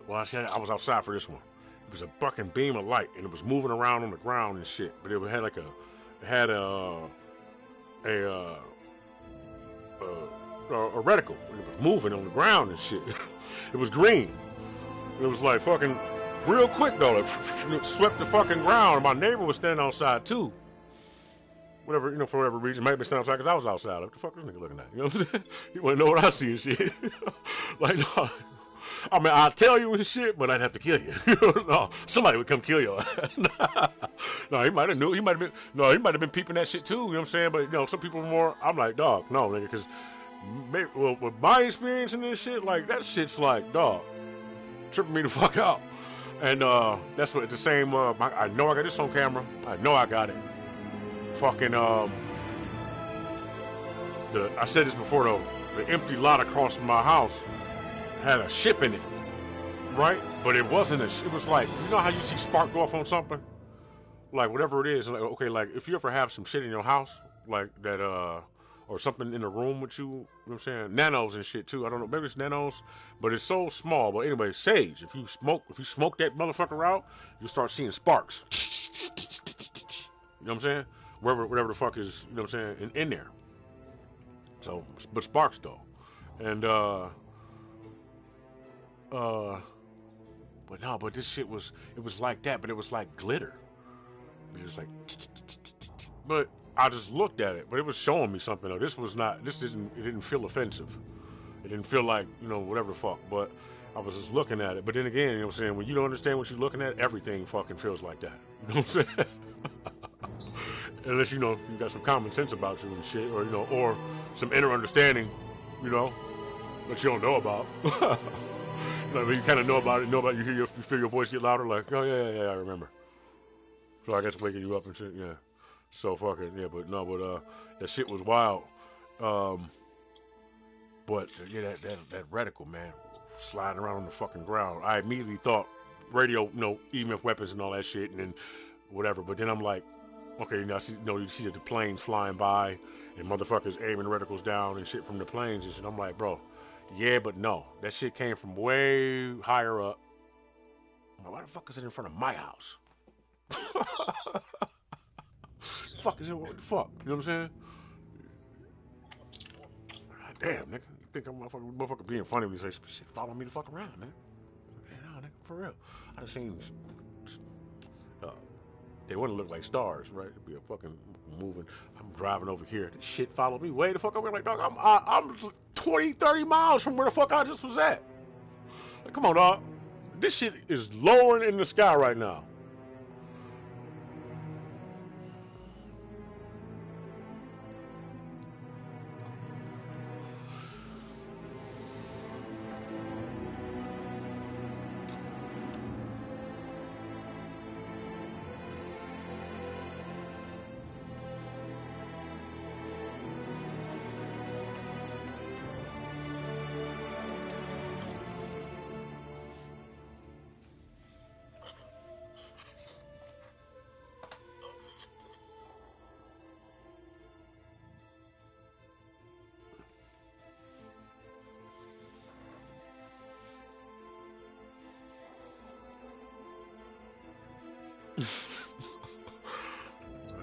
well, I was outside for this one. It was a fucking beam of light, and it was moving around on the ground and shit. But it had like a reticle. It was moving on the ground and shit. It was green. It was like fucking real quick though. It swept the fucking ground. My neighbor was standing outside too. Whatever, you know, for whatever reason, maybe standing outside because I was outside. Like, what the fuck is this nigga looking at? You know what I'm saying? You want to know what I see and shit. Like, no, I mean, I'll tell you and shit, but I'd have to kill you. No, somebody would come kill you. No, he might have knew. He might have been peeping that shit too. You know what I'm saying? But you know, some people more. I'm like, dog, no, nigga, because with my experience in this shit, like that shit's like, dog, tripping me the fuck out. And that's what the same. I know I got this on camera. I know I got it. Fucking I said this before though. The empty lot across from my house had a ship in it, right? But it wasn't it was like, you know how you see spark go off on something, like whatever it is. Like, okay, like if you ever have some shit in your house like that, or something in the room with you, you know what I'm saying? Nanos and shit too. I don't know, maybe it's nanos, but it's so small. But anyway, sage. If you smoke that motherfucker out, you start seeing sparks. You know what I'm saying? Whatever the fuck is, you know what I'm saying, in there. So, but sparks though. And, but this shit it was like that, but it was like glitter. It was like, but I just looked at it, but it was showing me something though. It didn't feel offensive. It didn't feel like, you know, whatever the fuck, but I was just looking at it. But then again, you know what I'm saying, when you don't understand what you're looking at, everything fucking feels like that. You know what I'm saying? Unless, you know, you got some common sense about you and shit, or, you know, or some inner understanding, you know, that you don't know about. You know, you kind of know about it, you feel your voice get louder, like, oh, yeah, I remember. So I guess waking you up and shit, yeah. So fucking, yeah, but that shit was wild. But, yeah, that reticle, man, sliding around on the fucking ground. I immediately thought radio, you know, EMF weapons and all that shit, and then whatever. But then I'm like, okay, now you see the planes flying by and motherfuckers aiming reticles down and shit from the planes and shit. I'm like, bro, yeah, but no. That shit came from way higher up. I'm like, why the fuck is it in front of my house? Fuck is it? What the fuck? You know what I'm saying? God damn, nigga. You think I'm motherfucker being funny when you say shit, follow me the fuck around, man. Yeah, no, nigga, for real. I just seen they wouldn't look like stars, right? It'd be a fucking moving. I'm driving over here. This shit followed me way the fuck over. Like, dog, I'm 20, 30 miles from where the fuck I just was at. Like, come on, dog. This shit is lowering in the sky right now.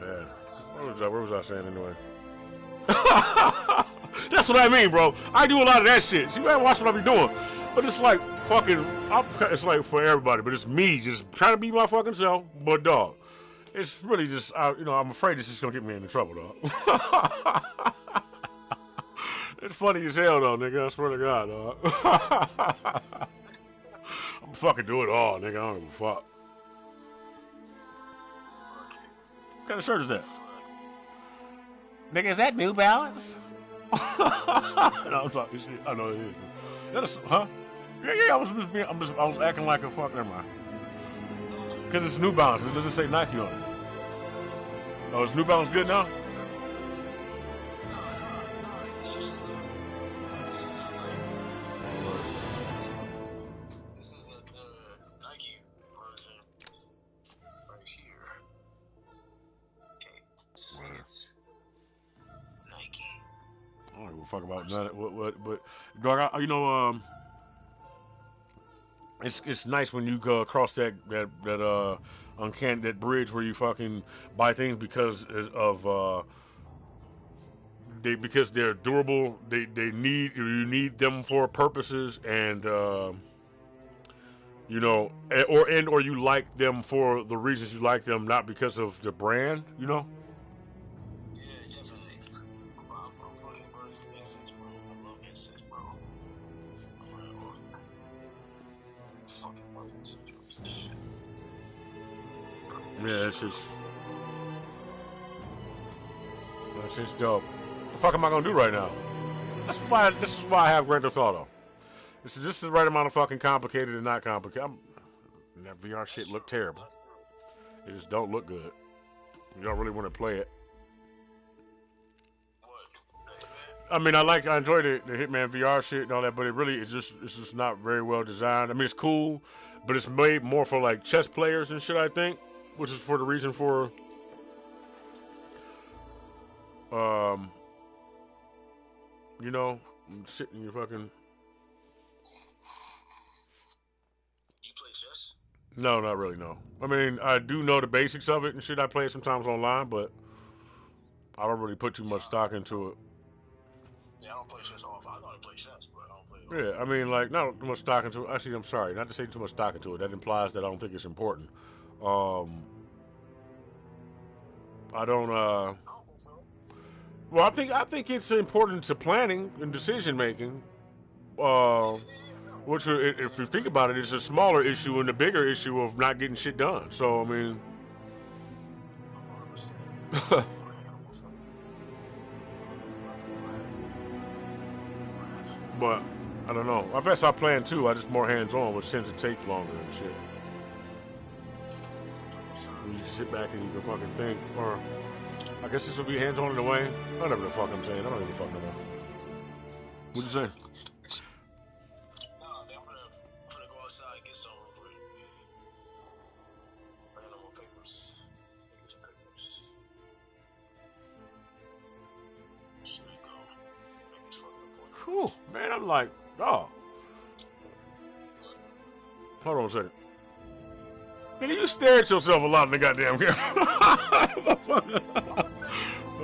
Man, where was I saying anyway? That's what I mean, bro. I do a lot of that shit. So you gotta watch what I be doing. But it's like fucking, it's like for everybody, but it's me just trying to be my fucking self. But dog, it's really just, I'm afraid it's just gonna get me into trouble, dog. It's funny as hell, though, nigga. I swear to God, dog. I'm fucking do it all, nigga. I don't give a fuck. What kind of shirt is that? Nigga, is that New Balance? No, I'm talking shit. I know it is. That's, huh? Yeah. I was acting like a fuck. Never mind. Because it's New Balance. It doesn't say Nike on it. Oh, is New Balance good now? This is the Nike version right here. Okay, see it's Nike. I don't give a fuck about none. But dog, it's nice when you go across that uncanny that bridge where you fucking buy things because of because they're durable. You need them for purposes, and or you like them for the reasons you like them, not because of the brand. Yeah, definitely. I'm fucking birds and insects, bro. I love insects, bro. Fucking love insects, bro. It's shit. Yeah, it's just dope. What the fuck am I gonna do right now? This is why I have Grand Theft Auto. This is the right amount of fucking complicated and not complicated. That VR shit look terrible. It just don't look good. You don't really want to play it. I mean, I enjoy the Hitman VR shit and all that, but it's just not very well designed. I mean, it's cool, but it's made more for like chess players and shit, I think, which is for the reason for sitting in your fucking. You play chess? No, not really. No, I mean, I do know the basics of it and shit. I play it sometimes online, but I don't really put too much stock into it. Yeah, I don't play chess often. I know how to play chess, but I don't play it. Yeah, I mean, like, not too much stock into it. Actually, I'm sorry, not to say too much stock into it. That implies that I don't think it's important. I don't. Well, I think it's important to planning and decision making. Which, if you think about it, is a smaller issue and the bigger issue of not getting shit done. So, I mean. But, I don't know. I guess I plan too. I just more hands on, which tends to take longer and shit. You just sit back and you can fucking think. Or, I guess this will be hands on in a way. Whatever the fuck I'm saying. I don't even fucking know. What'd you say? Whew, man, I'm like, oh. Hold on a second. Nigga, you stare at yourself a lot in the goddamn camera.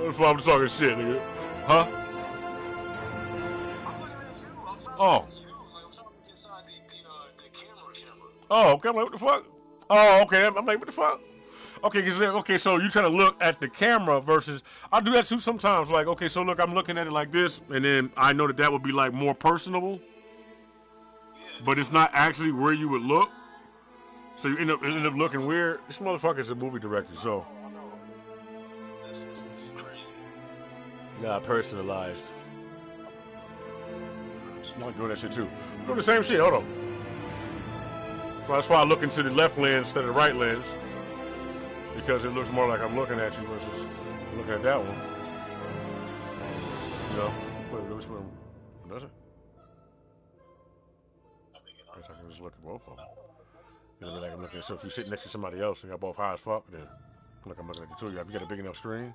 I'm just talking shit, nigga. Huh? Oh. Oh, okay, I'm like, what the fuck? Oh, okay, I'm like, what the fuck? Okay, so you trying to look at the camera versus I do that too sometimes. Like, okay, so look, I'm looking at it like this, and then I know that would be like more personable, but it's not actually where you would look. So you end up looking weird. This motherfucker's a movie director, so This is crazy. yeah, personalized. I'm doing that shit too. I'm doing the same shit. Hold on. So that's why I look into the left lens instead of the right lens. Because it looks more like I'm looking at you versus looking at that one. You know? Wait, which one? Does it? I guess I can just look at both of them. It'll be like I'm looking at, so if you sit next to somebody else and you're both high as fuck, then look, I'm looking at the two of you. Have you got a big enough screen?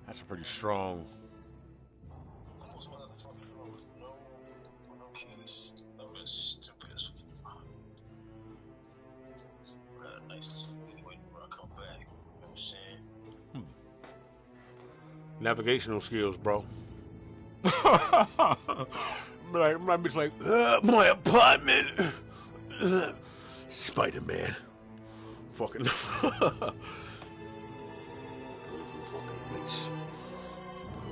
That's a pretty strong. Navigational skills, bro. My bitch like, my apartment. Spider-Man. Fucking. Fucking bitch.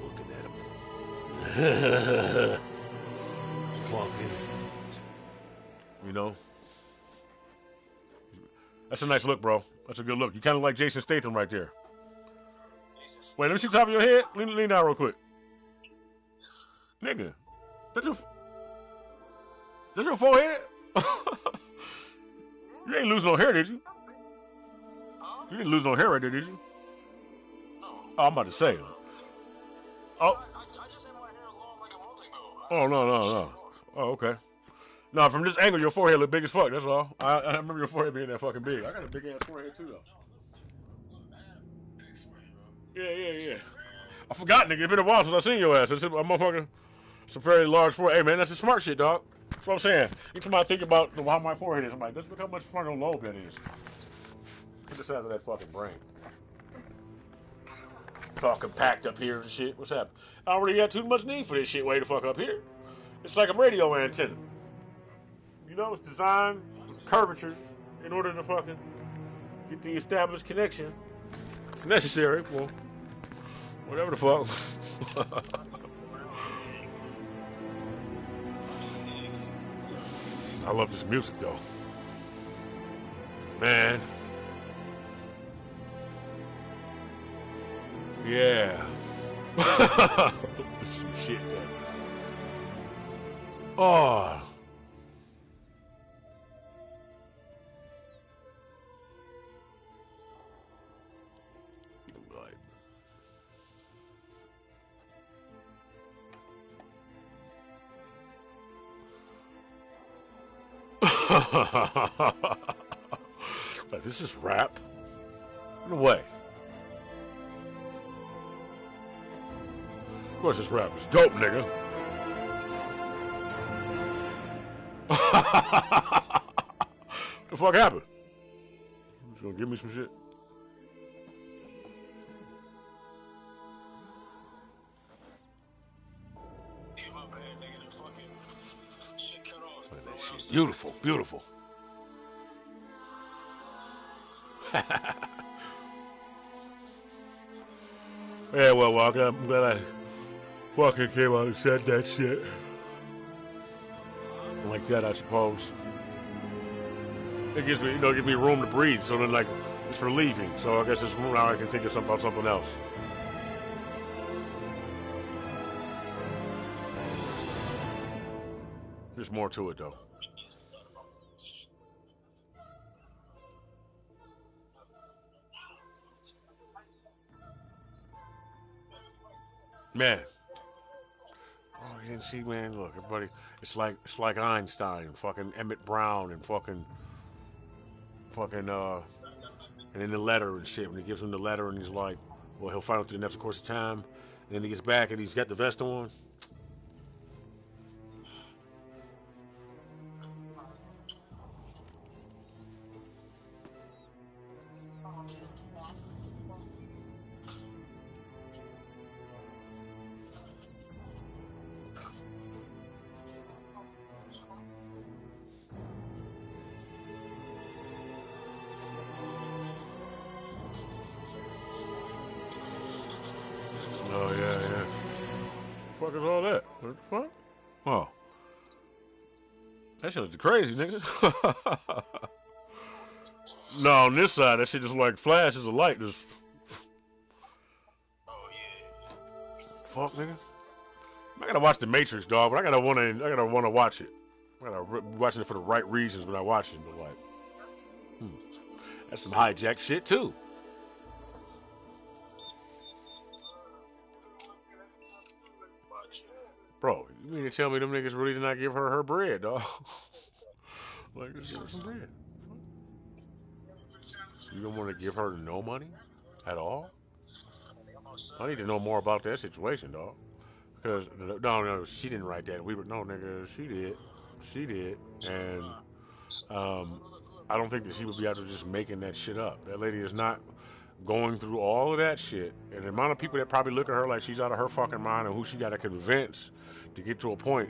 Looking at him. Fucking. You know? That's a nice look, bro. That's a good look. You kind of like Jason Statham right there. Wait, let me see the top of your head. Lean down real quick. Nigga. That's your forehead? You ain't lose no hair, did you? You didn't lose no hair right there, did you? Oh, I'm about to say. Oh. I just had my hair long like a month ago. Oh, no. Oh, okay. No, from this angle, your forehead look big as fuck, that's all. I remember your forehead being that fucking big. I got a big ass forehead, too, though. Yeah. I forgot, nigga. It's been a while since I seen your ass. It's a motherfucker. It's a very large forehead. Hey, man, that's the smart shit, dog. That's what I'm saying. Each time I think about how my forehead is, I'm like, look how much frontal lobe that is. Look at the size of that fucking brain. Talking packed up here and shit. What's happening? I already got too much need for this shit way the fuck up here. It's like a radio antenna. You know, it's designed with curvatures in order to fucking get the established connection. It's necessary for whatever the fuck. I love this music though. Man. Yeah. Some shit there. Oh. Like, this is rap? No way. Of course it's rap. It's dope, nigga. The fuck happened? You gonna give me some shit? Yeah, my bad, nigga. The fucking shit cut off. That shit. Beautiful, beautiful. Yeah, well, I'm glad I fucking came out and said that shit. Like that, I suppose. It gives me, gives me room to breathe. So then, like, it's relieving. So I guess it's now I can think of something about something else. There's more to it, though. Man. Oh, you didn't see, man. Look, everybody. It's like Einstein, fucking Emmett Brown, and fucking, and then the letter and shit. When he gives him the letter, and he's like, well, he'll find out through the next course of time. And then he gets back, and he's got the vest on. Oh, yeah. What the fuck is all that? What the fuck? Oh. That shit was crazy, nigga. No, on this side, that shit just like flashes of light. Just. Oh, yeah. Fuck, nigga. I gotta watch The Matrix, dog, but I gotta wanna watch it. I gotta watching it for the right reasons when I watch it, but like, that's some hijacked shit too. Bro, you mean to tell me them niggas really did not give her bread, dog? Like, let's give her some bread. You don't want to give her no money at all? I need to know more about that situation, dog. Because no, she didn't write that. No, nigga, she did, and I don't think that she would be out there just making that shit up. That lady is not going through all of that shit, and the amount of people that probably look at her like she's out of her fucking mind, and who she got to convince to get to a point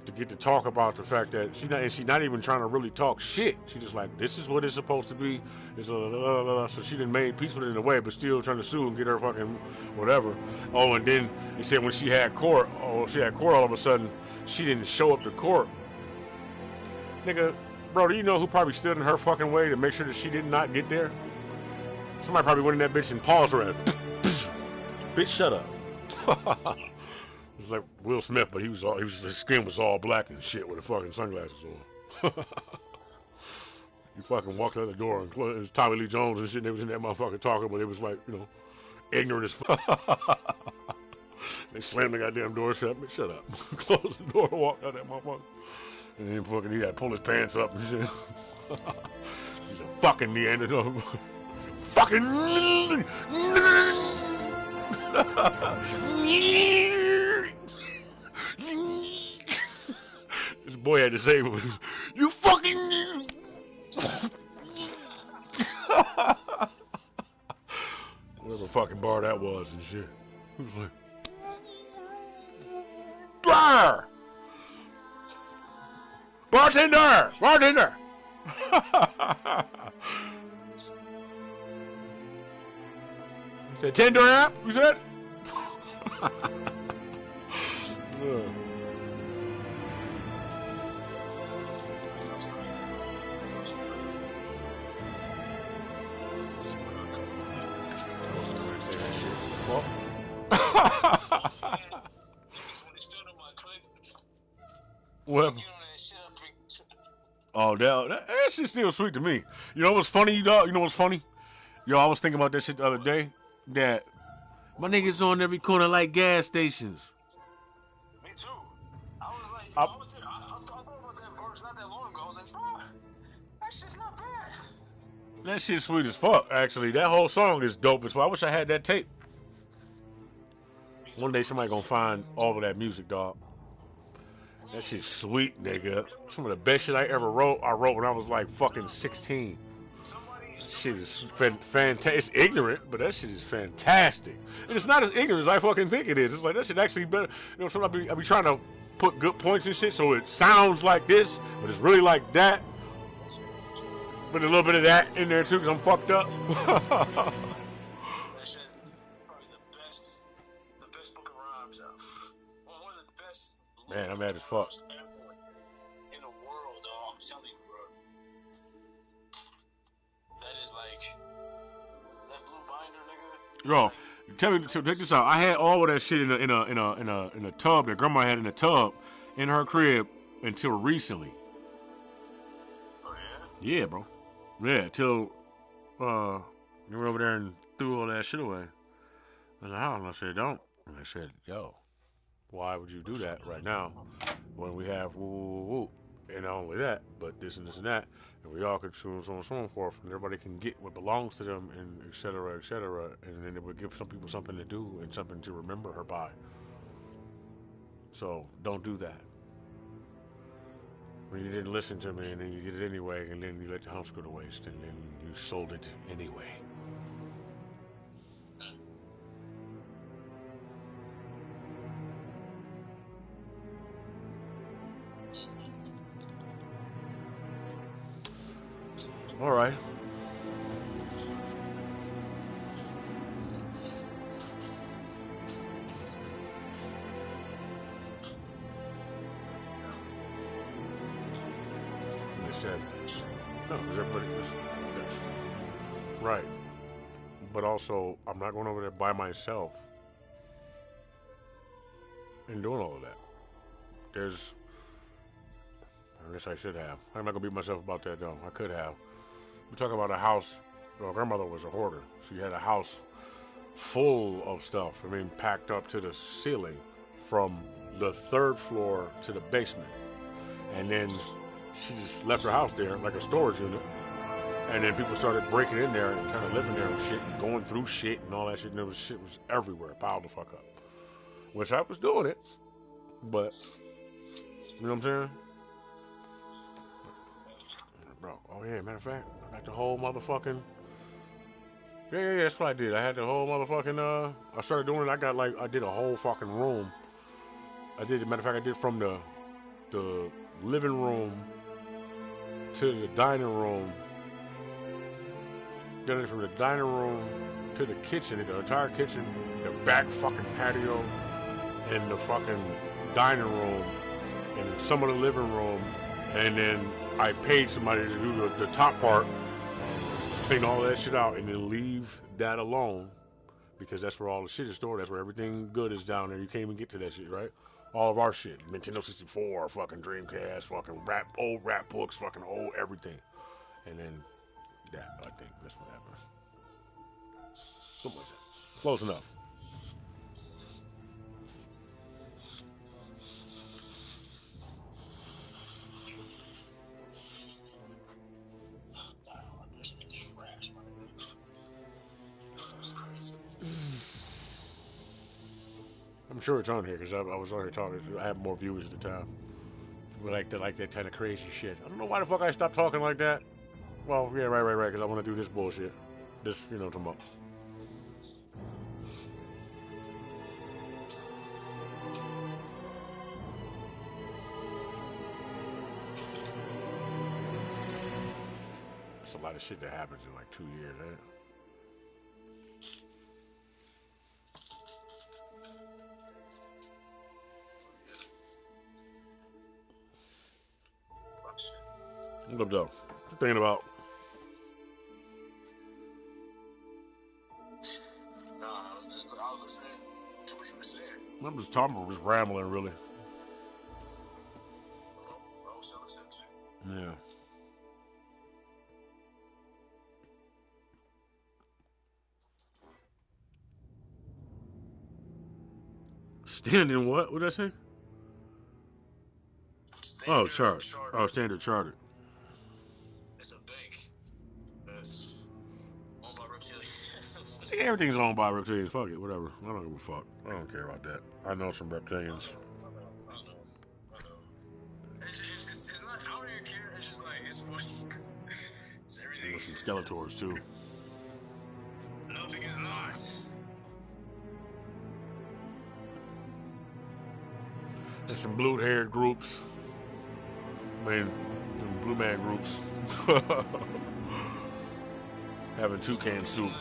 to get to talk about the fact that she's not even trying to really talk shit. She just like, this is what it's supposed to be. It's so she done made peace with it in a way, but still trying to sue and get her fucking whatever. Oh, and then they said when she had court, all of a sudden she didn't show up to court. Nigga, bro, do you know who probably stood in her fucking way to make sure that she did not get there? Somebody probably went in that bitch and paused her. Bitch, shut up. It was like Will Smith, but his skin was all black and shit with the fucking sunglasses on. He fucking walked out the door and it was Tommy Lee Jones and shit. And they was in that motherfucker talking, but it was like, ignorant as fuck. They slammed the goddamn door shut. Bitch, shut up. Close the door and walk out that motherfucker. And then fucking he had to pull his pants up and shit. He's a fucking Neanderthal. Fucking. This boy had to say, "You fucking." Whatever fucking bar that was and shit. It was like, "Bar! Bartender! Bartender!" He said, "Tender app?" You said? Well, oh, that shit's still sweet to me. You know what's funny, dog? You know what's funny? Yo, I was thinking about that shit the other day. That my niggas on every corner like gas stations. Me too. I was like, I thought about that verse not that long ago. I was like, fuck, that shit's not bad. That shit's sweet as fuck, actually. That whole song is dope as fuck. I wish I had that tape. One day somebody gonna find all of that music, dog. That shit's sweet, nigga. Some of the best shit I ever wrote, I wrote when I was like fucking 16. Shit is fantastic. It's ignorant, but that shit is fantastic. And it's not as ignorant as I fucking think it is. It's like, that shit actually better. You know, sometimes I be trying to put good points and shit so it sounds like this, but it's really like that. Put a little bit of that in there too, because I'm fucked up. That shit's probably the best book of rhymes ever. Well, one of the best. Man, I'm mad as fuck. In the world, dog. I'm telling you, bro. That is like that blue binder, nigga. Yo, tell me, so check this out. I had all of that shit in a tub that grandma had in a tub in her crib until recently. Oh yeah? Yeah, bro. Yeah, till you were over there and threw all that shit away in the house. And I said, don't. And I said, yo, why would you do that right now when we have woo? And not only that, but this and this and that, and we all could so on and so forth, and everybody can get what belongs to them, and et cetera, and then it would give some people something to do and something to remember her by. So don't do that. When you didn't listen to me, and then you did it anyway, and then you let the house go to waste, and then you sold it anyway. All right. They said, no, because everybody was, yes. Right. But also, I'm not going over there by myself and doing all of that. I guess I should have. I'm not going to beat myself about that, though. I could have. We talk about a house. Well, grandmother was a hoarder. She had a house full of stuff. I mean, packed up to the ceiling from the third floor to the basement. And then she just left her house there like a storage unit. And then people started breaking in there and kind of living there and shit and going through shit and all that shit. And shit was everywhere, piled the fuck up. Which I was doing it. But, you know what I'm saying? Bro, oh yeah, matter of fact, I got the whole motherfucking Yeah, that's what I did. I had the whole motherfucking, I started doing it. I did a whole fucking room. Matter of fact, I did from the living room to the dining room. Then from the dining room to the kitchen, the entire kitchen, the back fucking patio, and the fucking dining room, and some of the living room. And then I paid somebody to do the top part, clean all that shit out, and then leave that alone, because that's where all the shit is stored. That's where everything good is down there. You can't even get to that shit, right? All of our shit, Nintendo 64, fucking Dreamcast, fucking old rap books, fucking old everything. And then that, I think that's what happened. Something like that. Close enough. I'm sure it's on here because I was on here talking. I have more viewers at the time. We like that kind of crazy shit. I don't know why the fuck I stopped talking like that. Well, yeah, right. Because I want to do this bullshit. This, talking about. It's a lot of shit that happens in like 2 years, right? What up, thinking about? I was listening to what you were saying. I'm just talking, just rambling, really. I was listening to. Yeah. Standing what? What did I say? Standard Chartered. Chartered. Oh, Standard Chartered. It's a bank that's owned by reptilians. Everything's owned by reptilians. Fuck it, whatever. I don't give a fuck. I don't care about that. I know some reptilians. I know. It's not, I don't even care. It's just like, it's funny because it's everything. There's some Skeletors too. Nothing is not. There's some blue-haired groups. I mean, some blue man groups. Having toucan soup.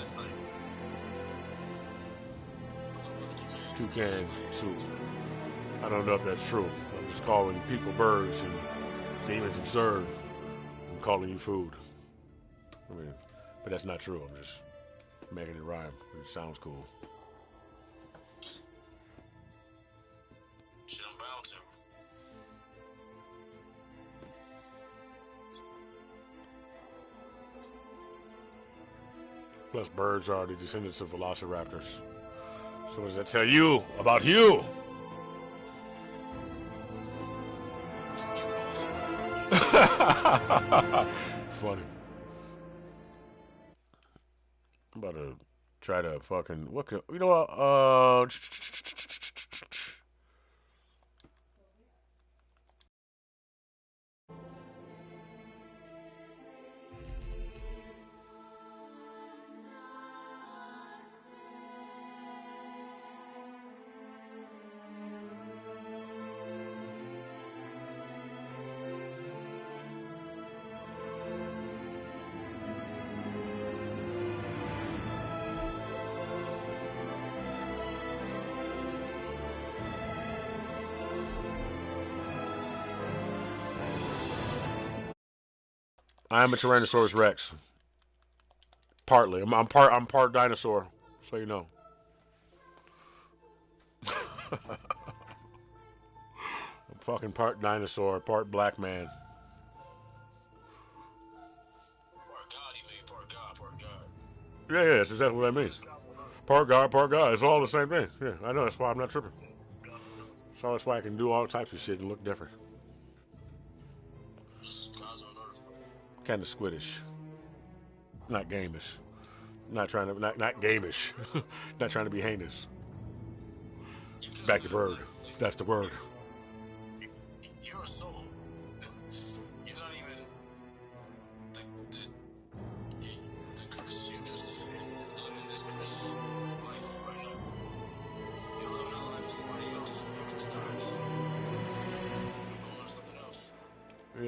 Toucan soup. I don't know if that's true. I'm just calling people birds and demons absurd. I'm calling you food. I mean, but that's not true. I'm just making it rhyme. It sounds cool. Shit, I'm bound to. Plus, birds are the descendants of velociraptors. So what does that tell you about you? Funny. I'm about to try to fucking you know what? I am a Tyrannosaurus Rex. Partly. I'm part dinosaur, so you know. I'm fucking part dinosaur, part black man. Part God, you mean part God, part God. Yeah, that's exactly what I mean. Part God, part God. It's all the same thing. Yeah, I know. That's why I'm not tripping. So that's why I can do all types of shit and look different. Kind of squiddish. Not gamish. Not gamish. Not trying to be heinous. Back to bird. That's the word. You're a soul. You're not even the Chris you just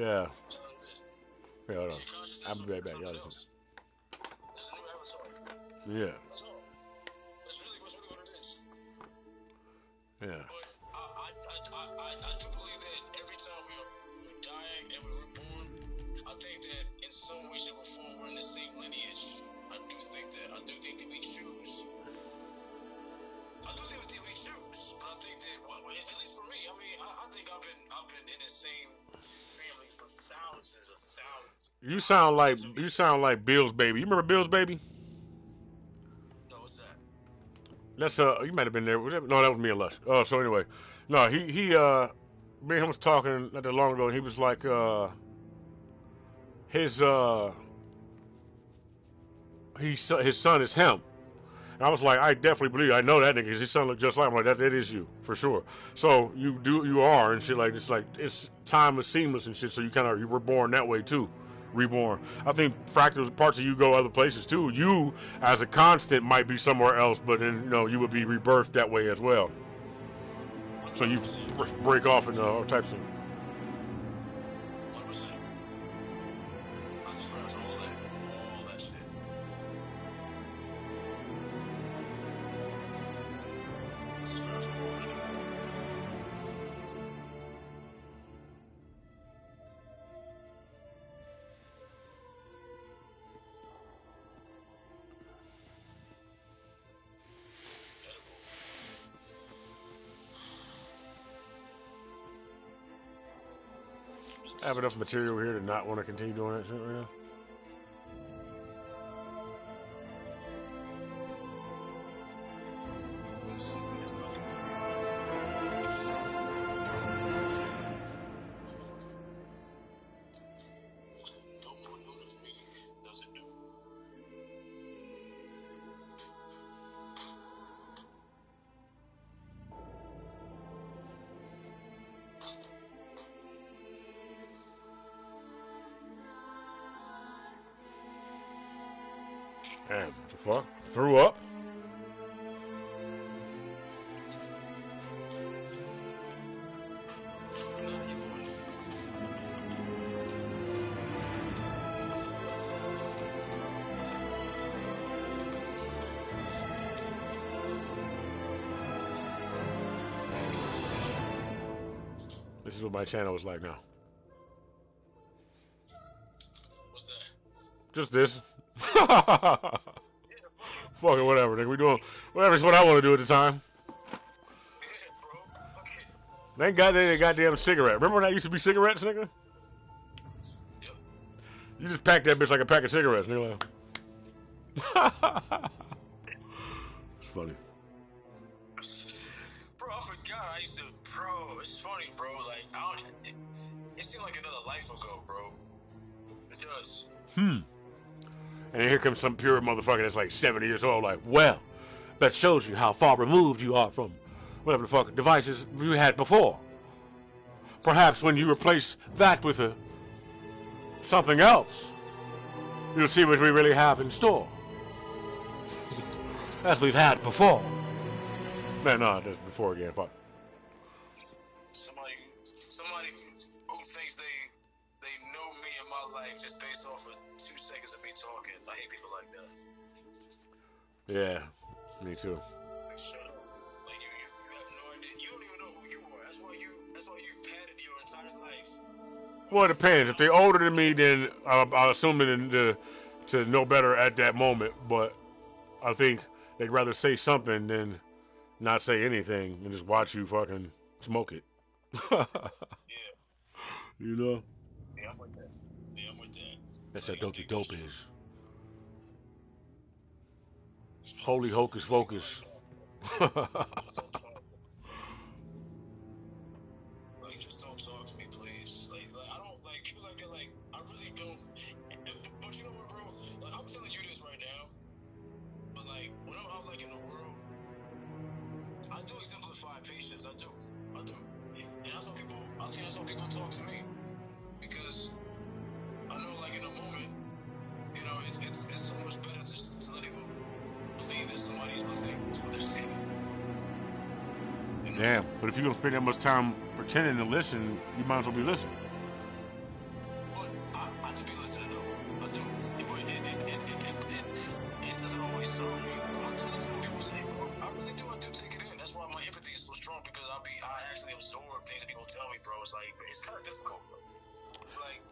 Yeah. I'm telling you this. Yeah, hold on. Your consciousness I'll be right back. something Y'all listen. else. It's a new avatar. Yeah. That's all. That's really what it is. Yeah. But I do believe that every time we're dying and we're reborn, I think that in some way, shape, or form, we're in the same lineage. I do think that. I do think that we choose. I do think that we choose. But I think that, well, at least for me, I mean, I think I've been in the same family for thousands of thousands. You sound like Bill's baby. You remember Bill's baby? No, what's that? That's you might have been there. Was that? No, that was me and Lush. So anyway, no, he me and him was talking not that long ago, and he was like his son is him. And I was like, I definitely believe. I know that nigga. 'Cause his son looked just like him. I'm like that is you for sure. So you are and shit like it's time is seamless and shit. So you were born that way too. Reborn. I think fractals parts of you go other places too. You as a constant might be somewhere else, but then you would be rebirthed that way as well. So you break off into all types of. 100%. I subscribe to all that shit. I subscribe to all that. I have enough material here to not want to continue doing that shit right now. Damn, what the fuck? Threw up? This is what my channel is like now. What's that? Just this. Fuck it, whatever, nigga. We doing whatever's what I want to do at the time. Thank God they ain't goddamn cigarette. Remember when that used to be cigarettes, nigga? Yep. You just pack that bitch like a pack of cigarettes, nigga. It's funny. Bro, I forgot I used to. Bro, it's funny, bro. Like, it seemed like another life ago, bro. It does. And then here comes some pure motherfucker that's like 70 years old, like, well, that shows you how far removed you are from whatever the fuck devices you had before. Perhaps when you replace that with something else, you'll see what we really have in store. As we've had before. Man, no, that's before again, fuck. Somebody who thinks they know me in my life just based off of 2 seconds of me talking. I hate people like that. Yeah, me too. Like, shut up. Like you have no idea. You don't even know who you are. That's why you padded your entire life. Well, it depends. If they're older than me, then I'll assume to know better at that moment. But I think they'd rather say something than not say anything and just watch you fucking smoke it. Yeah. You know? Yeah, I'm with that. Yeah, I'm with that. That's how dope dope is. Holy hocus focus. Like, just don't talk to me, please. Like I don't like people like that. Like, I really don't. But you know what, bro? Like, I'm telling you this right now. But like, when I'm out like in the world, I do exemplify patience. I do. And that's how people. I think that's how people talk to me, because I know, like, in a moment, it's so much better to let people believe that somebody's listening to what they're saying. Damn, but if you're gonna spend that much time pretending to listen, you might as well be listening. it's kind of difficult, bro. It's like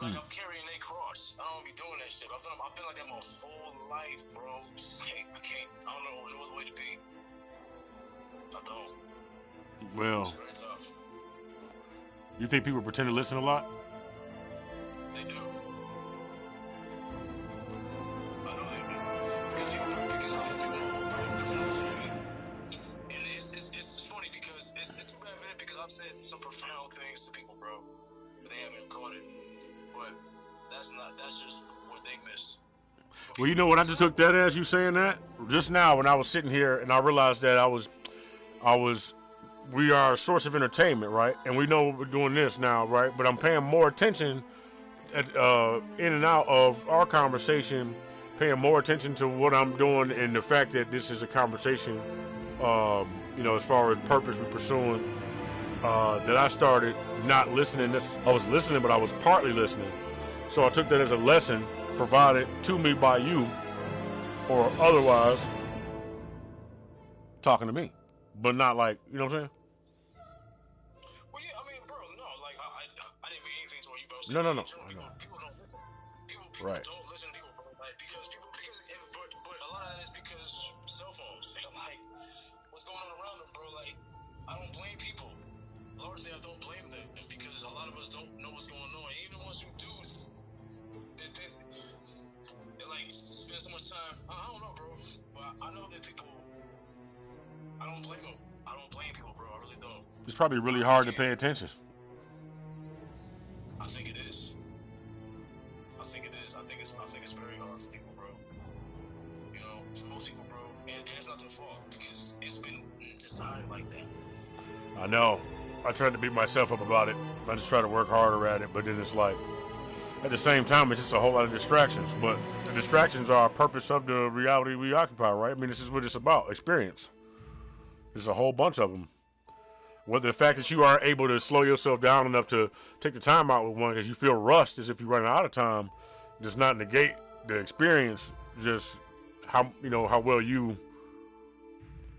I'm carrying a cross. I don't be doing that shit. I've been like that my whole life, bro. I don't know no other way to be. I don't. Well, it's very tough. You think people pretend to listen a lot? They do. I know they do. Because I've been doing my whole life pretend to listen to me. And it's funny because it's too bad for it because I've said some profound things to people, bro. But they haven't caught it. But that's just what they miss. Well, you know what I just took that as, you saying that? Just now when I was sitting here and I realized that we are a source of entertainment, right? And we know we're doing this now, right? But I'm paying more attention in and out of our conversation, paying more attention to what I'm doing and the fact that this is a conversation, as far as purpose we're pursuing, that I started not listening. I was listening, but I was partly listening. So I took that as a lesson provided to me by you or otherwise talking to me, but not like, you know what I'm saying? Well, yeah, I mean, bro, no, like, I didn't mean anything toward you, bro. No. People don't listen. People right. don't listen to people, bro. Like, but a lot of that is because cell phones. Like, what's going on around them, bro? Like, I don't blame people. Largely, I don't blame them because a lot of us don't know what's going on. And even the ones who do, they like spend so much time. I don't know, bro. But I know that people. I don't blame them. I don't blame people, bro. I really don't. It's probably really hard to pay attention. I think it is. I think it's very hard for people, bro. You know, for most people, bro, and it's not their fault because it's been designed like that. I know. I tried to beat myself up about it. I just try to work harder at it, but then it's like, at the same time, it's just a whole lot of distractions. But the distractions are a purpose of the reality we occupy, right? I mean, this is what it's about, experience. There's a whole bunch of them. Whether the fact that you are able to slow yourself down enough to take the time out with one because you feel rushed as if you're running out of time does not negate the experience, just how well you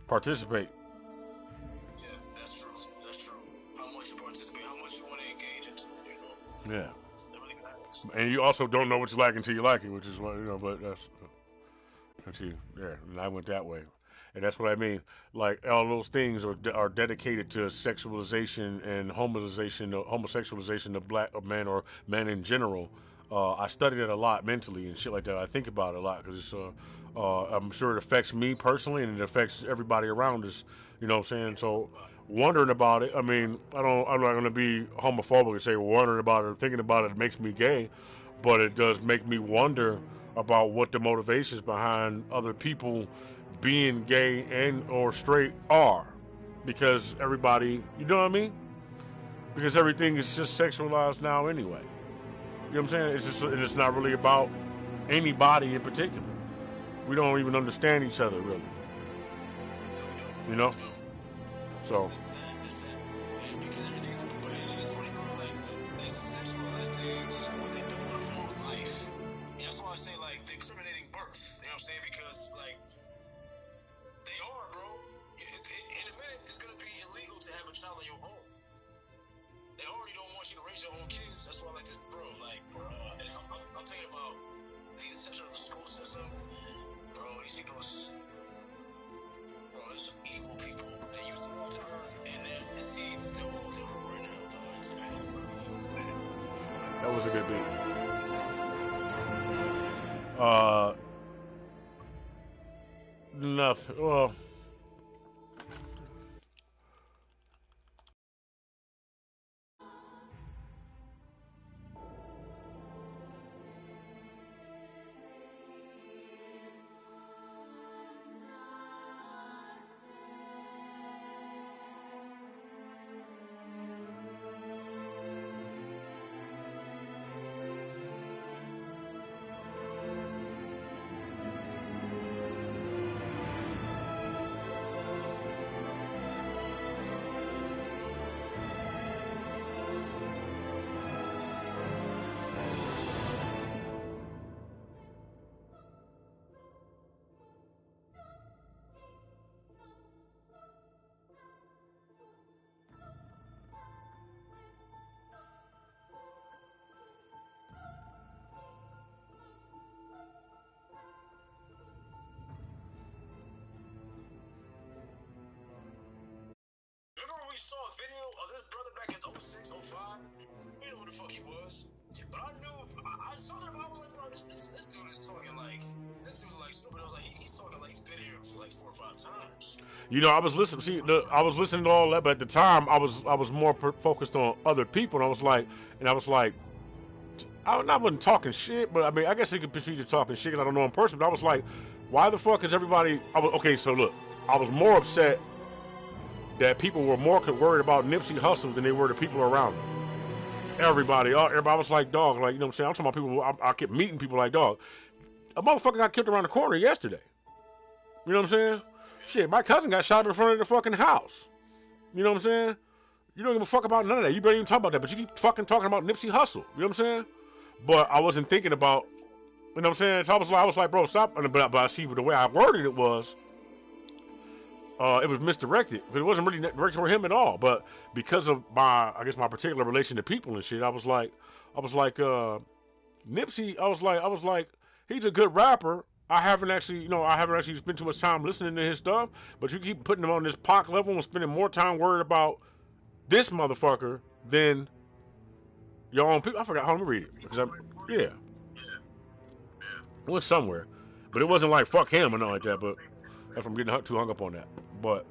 participate. Yeah, that's true. How much you participate, how much you want to engage into, Yeah. That really matters. And you also don't know what you like until you like it, which is what, but that's until and I went that way. And that's what I mean. Like, all those things are dedicated to sexualization and homosexualization of black men or men in general. I studied it a lot mentally and shit like that. I think about it a lot because I'm sure it affects me personally and it affects everybody around us. You know what I'm saying? So wondering about it. I mean, I'm not going to be homophobic and say wondering about it or thinking about it makes me gay, but it does make me wonder about what the motivations behind other people being gay and or straight are, because everybody, you know what I mean? Because everything is just sexualized now anyway. You know what I'm saying? It's not really about anybody in particular. We don't even understand each other really. You know? So. That's why I say, like, they're incriminating birth. You know what I'm saying? Because, like, they are, bro. In a minute, it's going to be illegal to have a child in your home. They already don't want you to raise your own kids. That's why I like to, bro, like, I'm thinking about the inception of the school system. Bro, these people, bro, there's some evil people that used to walk the earth, and then the seeds, they're all the earth right now, dog. It's bad. It's bad. That was a good beat. Nothing. Well, literally saw a video of this brother back in 06, 05. You know who the fuck he was. But I knew, something about, I was like, bro, this dude is talking like, this dude like stupid. I was like, he's talking like he's been here like 4 or 5 times. You know, I was listening. See, I was listening to all that, but at the time, I was more focused on other people, and I was like, I wasn't talking shit, but I mean, I guess he could proceed to talking shit, and I don't know in person, but I was like, why the fuck is everybody? Okay, so look, I was more upset that people were more worried about Nipsey Hussle than they were the people around him. Everybody was like, dog, like, you know what I'm saying? I'm talking about people, I kept meeting people like, dog, a motherfucker got killed around the corner yesterday. You know what I'm saying? Shit, my cousin got shot in front of the fucking house. You know what I'm saying? You don't give a fuck about none of that. You barely even talk about that, but you keep fucking talking about Nipsey Hussle. You know what I'm saying? But I wasn't thinking about, you know what I'm saying? So I was like, bro, stop. But I see the way I worded it was misdirected. It wasn't really directed toward him at all. But because of my particular relation to people and shit, I was like, Nipsey, I was like, he's a good rapper. I haven't actually spent too much time listening to his stuff, but you keep putting him on this Pac level and spending more time worried about this motherfucker than your own people. I forgot how to read it. It went somewhere, but it wasn't like fuck him or nothing like that. But if I'm getting too hung up on that, but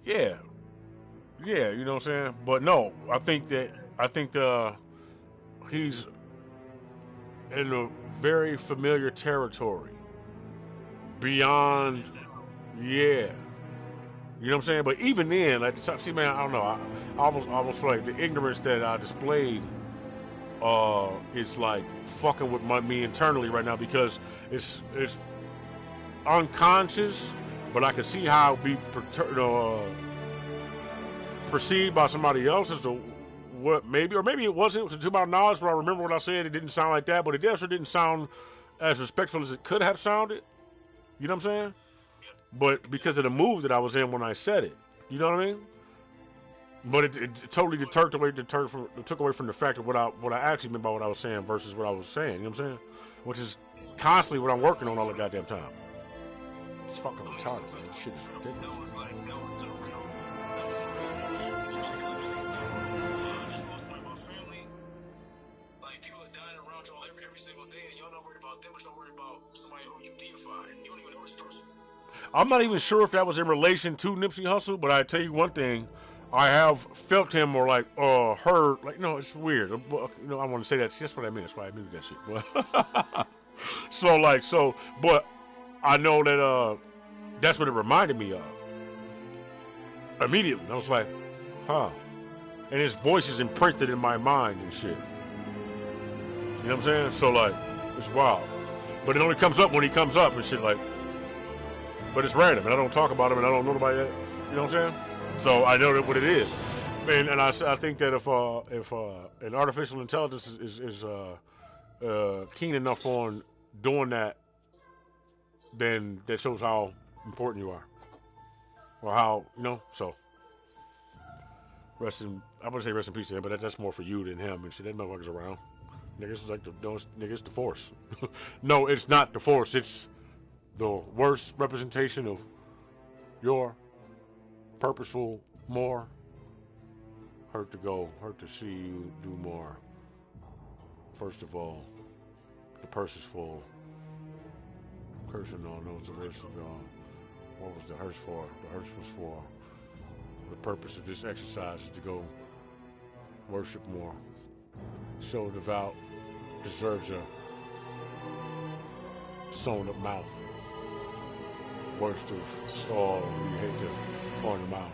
yeah, you know what I'm saying. But no, I think he's in a very familiar territory. Beyond, yeah. You know what I'm saying? But even then, like, see, man, I don't know. I almost feel like the ignorance that I displayed, it's like fucking with me internally right now because it's unconscious, but I can see how it be perceived by somebody else as to what maybe, or maybe it wasn't to my knowledge, but I remember what I said. It didn't sound like that, but it definitely didn't sound as respectful as it could have sounded. You know what I'm saying? But because of the mood that I was in when I said it, you know what I mean? But it totally took away from the fact of what I actually meant by what I was saying versus what I was saying. You know what I'm saying? Which is constantly what I'm working on all the goddamn time. It's fucking retarded, man. This shit is ridiculous. People are dying around y'all every single day, and y'all not worried about them, but y'all worried about somebody who you deify. You don't even know this person. I'm not even sure if that was in relation to Nipsey Hussle, but I tell you one thing, I have felt him or like heard, like, no, it's weird. You know, I want to say that. That's what I mean. That's why I knew that shit. But but I know that that's what it reminded me of. Immediately, I was like, huh. And his voice is imprinted in my mind and shit. You know what I'm saying? So, like, it's wild. But it only comes up when he comes up and shit, like. But it's random, and I don't talk about him, and I don't know nobody. You know what I'm saying? So I know what it is. And I think that if an artificial intelligence is keen enough on doing that, then that shows how important you are, or how, you know. So I wouldn't say rest in peace to him, but that's more for you than him. And shit, that motherfucker's around. Niggas is like it's the Force. No, it's not the Force. It's the worst representation of your purposeful more. Hurt to see you do more. First of all, the purse is full. Cursing all knows the rest of y'all. What was the hearse for? The hearse was for the purpose of this exercise is to go worship more. So devout deserves a sewn up mouth. Worst of all, we hate to point them out.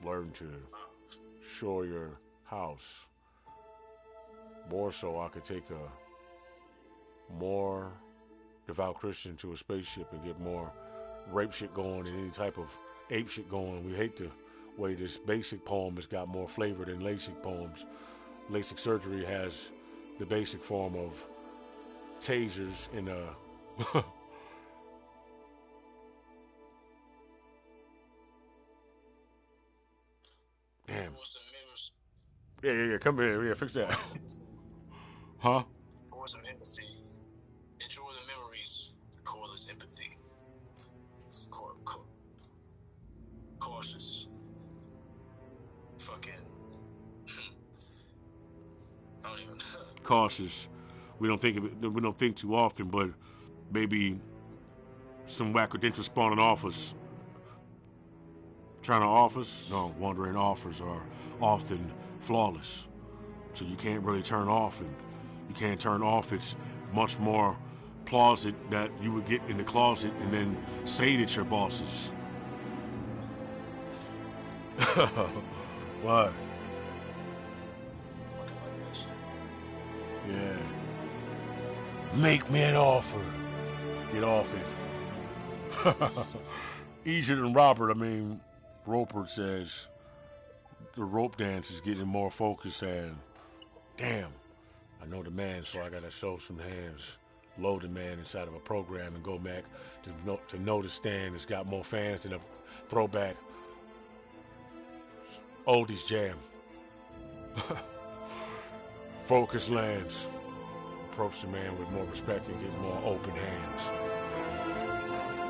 Learn to shore your house. More so I could take a more devout Christian to a spaceship and get more rape shit going and any type of ape shit going. We hate the way this basic poem has got more flavor than LASIK poems. LASIK surgery has the basic form of tasers in a damn. Yeah. Come here. Yeah, fix that. Huh? For some empathy. Enjoy the memories. Call this empathy. Cautious. Fucking. I don't even. Cautious. We don't think of it. We don't think too often, but maybe some whack-a-credential spawning offers. Trying to offers? No, wandering offers are often flawless. So you can't really turn off, and you can't turn off. It's much more closet that you would get in the closet and then say that your bosses. What? Yeah. Make me an offer. Get off it. Easier than Robert. I mean, Roper says the rope dance is getting more focused, and damn, I know the man, so I gotta show some hands. Load the man inside of a program and go back to know the stand has got more fans than a throwback oldies jam. Focus lands. Approach the man with more respect and get more open hands.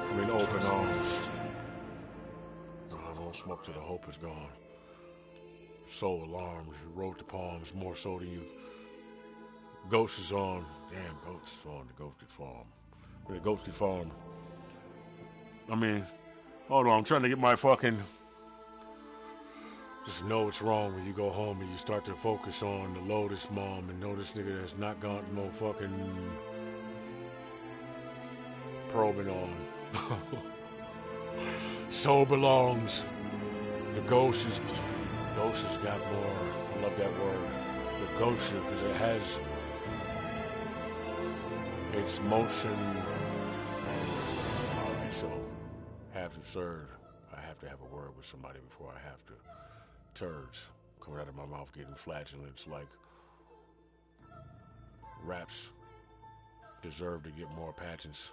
I mean, open arms. I won't smoke till the hope is gone. Soul alarms, you wrote the palms more so than you. Ghost is on. Damn, Ghost is on the Ghosted Farm. The Ghosted Farm. I mean, hold on, I'm trying to get my fucking. Just know it's wrong when you go home and you start to focus on the Lotus mom and know this nigga that's not got no fucking probing on. Soul belongs. The ghost has got more. I love that word. The ghost, because it has its motion. Alright, so have absurd. I have to have a word with somebody before I have to. Turds coming out of my mouth getting flatulence like raps deserve to get more pageants,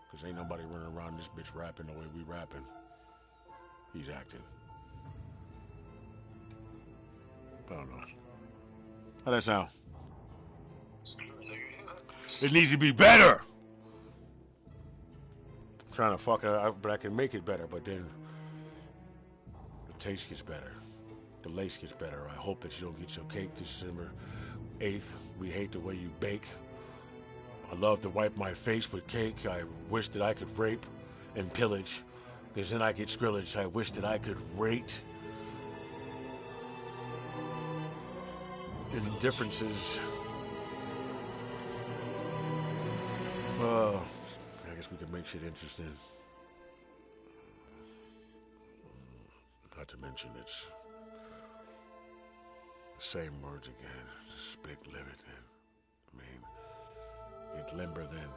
because ain't nobody running around this bitch rapping the way we rapping. He's acting. I don't know. How that sound? It needs to be better. I'm trying to fuck it out, but I can make it better, but then the taste gets better. The lace gets better. I hope that you don't get your cake December 8th. We hate the way you bake. I love to wipe my face with cake. I wish that I could rape and pillage, because then I get scrillage. I wish that I could rate indifferences. I guess we can make shit interesting. Not to mention it's same words again. Speak limit then. I mean, get limber then.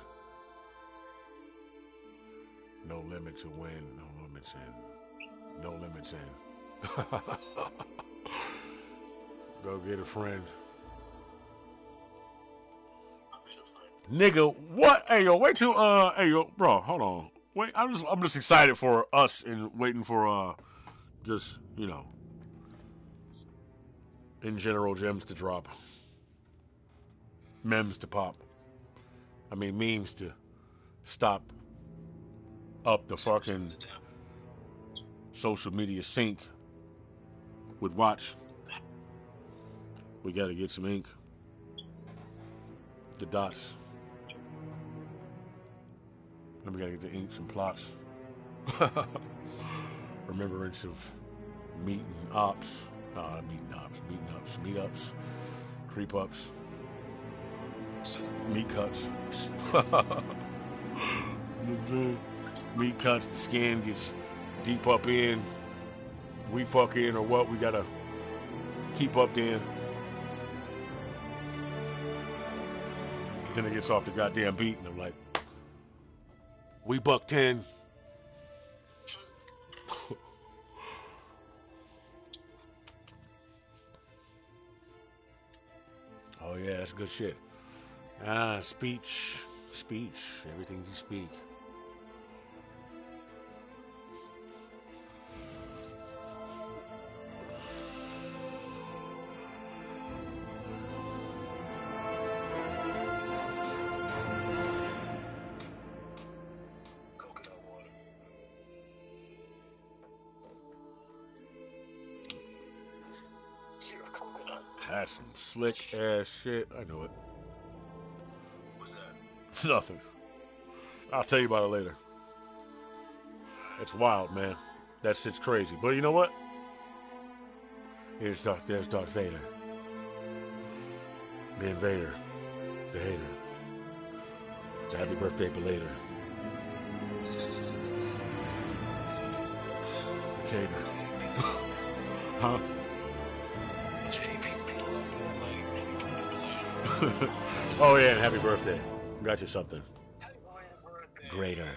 No limit to win, no limits in. No limits in. Go get a friend. Nigga, what? Hey yo, wait till hey yo, bro, hold on. Wait, I'm just excited for us and waiting for just, you know, in general, gems to drop. Memes to pop. I mean, memes to stop up the fucking social media sync with watch. We gotta get some ink. The dots. Then we gotta get the inks and plots. Remembrance of meeting ops. Meetups, creep ups, meat cuts. Meat cuts, the skin gets deep up in. We fuck in or what? We gotta keep up then. Then it gets off the goddamn beat and I'm like, we buck 10. Oh yeah, that's good shit. Speech, everything you speak. That's some slick ass shit. I know it. What's that? Nothing. I'll tell you about it later. It's wild, man. That shit's crazy. But you know what? There's Darth Vader. The invader. The hater. So happy birthday, belater. The cater. Huh? Oh yeah, and happy birthday. Got you something. Greater.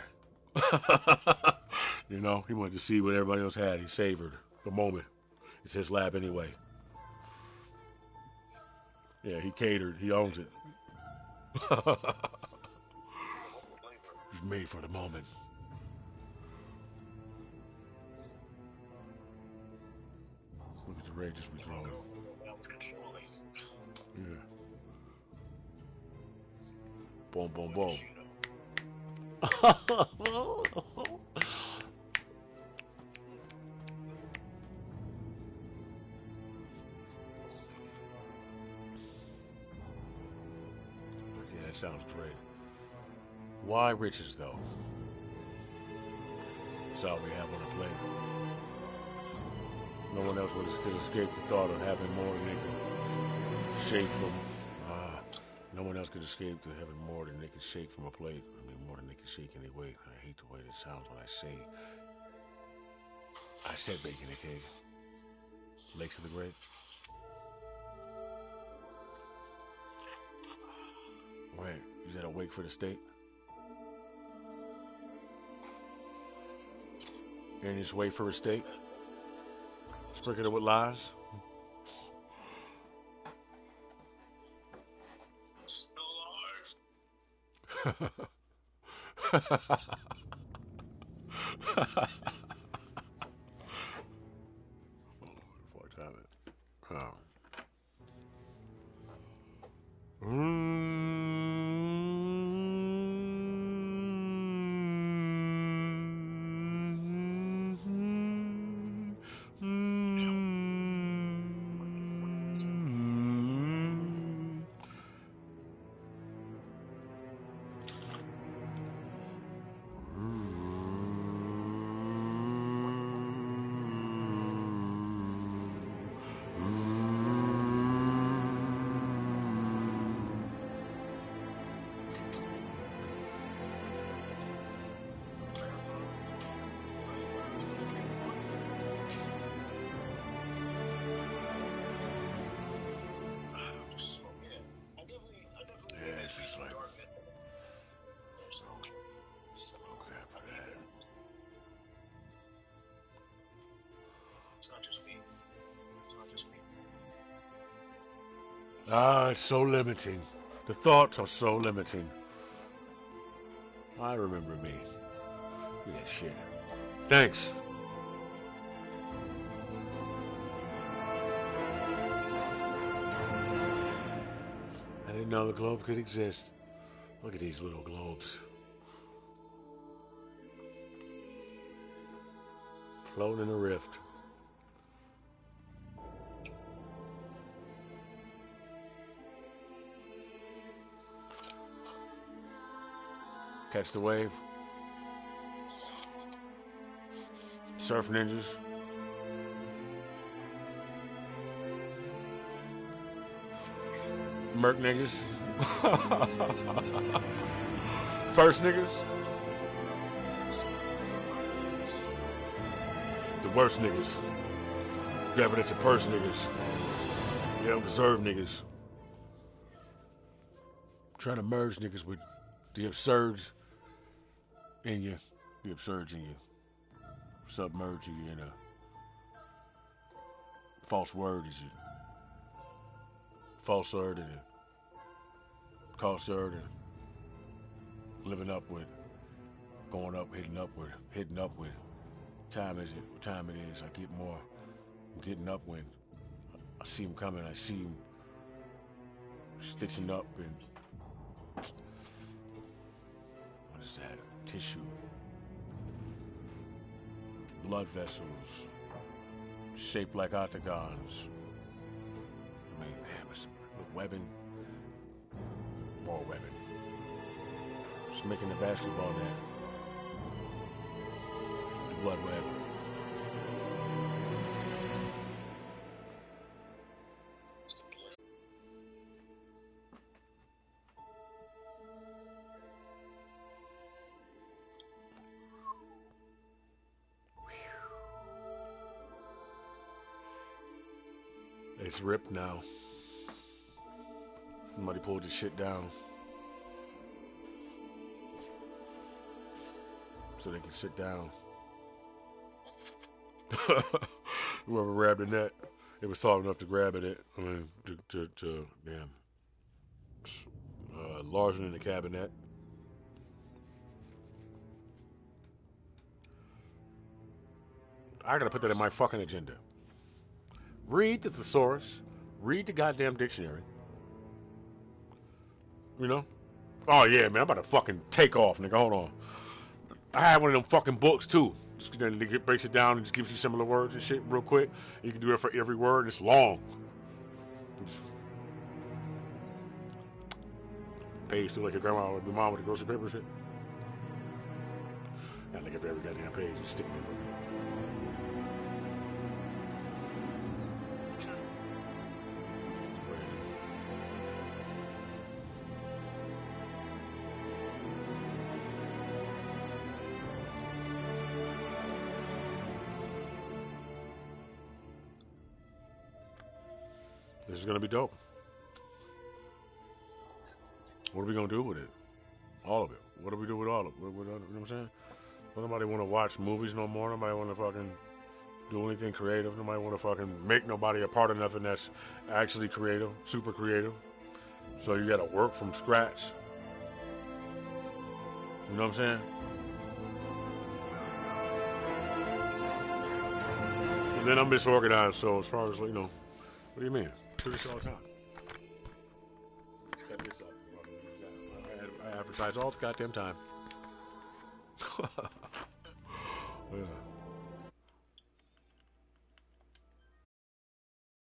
You know, he wanted to see what everybody else had. He savored the moment. It's his lab anyway. Yeah, he catered. He owns it. He's made for the moment. Look at the ray just be throwing. Yeah. Boom, boom, boom. Yeah, that sounds great. Why riches, though? That's all we have on the plate. No one else could escape the thought of having more than they could shake from. No one else could escape to having more than they could shake from a plate. I mean, more than they could shake anyway. I hate the way that sounds when I say. I said bacon and cake. Lakes of the Great. Wait, you said awake for the state? You're in this way for a state? Sprinkle it with lies? Before time it. Oh. It's so limiting. The thoughts are so limiting. I remember me. Look at that shit. Thanks. I didn't know the globe could exist. Look at these little globes. Floating in a rift. Catch the wave. Surf ninjas. Merc niggas. First niggas. The worst niggas. Grabbing at your purse niggas. You don't deserve niggas. Trying to merge niggas with the absurd in you. The absurd in you. Submerging you in a false word is you. False word and false word and living up with, going up, hitting upward. Time is it? What time it is? I get more. I'm getting upwind. I see him coming. I see him stitching up and what is that? Tissue. Blood vessels shaped like octagons. I mean, webbing. Ball webbing. Just making the basketball net. The blood web. It's ripped now. Somebody pulled this shit down so they can sit down. Whoever grabbed the net, it was soft enough to grab it. I mean, damn, larger than the cabinet. I gotta put that in my fucking agenda. Read the thesaurus. Read the goddamn dictionary. You know? Oh, yeah, man. I'm about to fucking take off, nigga. Hold on. I had one of them fucking books, too. Just, then it breaks it down and just gives you similar words and shit real quick. You can do it for every word. It's long. Page to like your grandma or your mom with the grocery paper and shit. Gotta look up every goddamn page and stick it in. This is gonna be dope. What are we gonna do with it? All of it. What do we do with all of it? You know what I'm saying? Well, nobody want to watch movies no more. Nobody want to fucking do anything creative. Nobody want to fucking make nobody a part of nothing that's actually creative, super creative. So you gotta work from scratch. You know what I'm saying? And then I'm disorganized, so as far as, you know, what do you mean? Do this all the time. Cut this up. I advertise all the goddamn time. Yeah.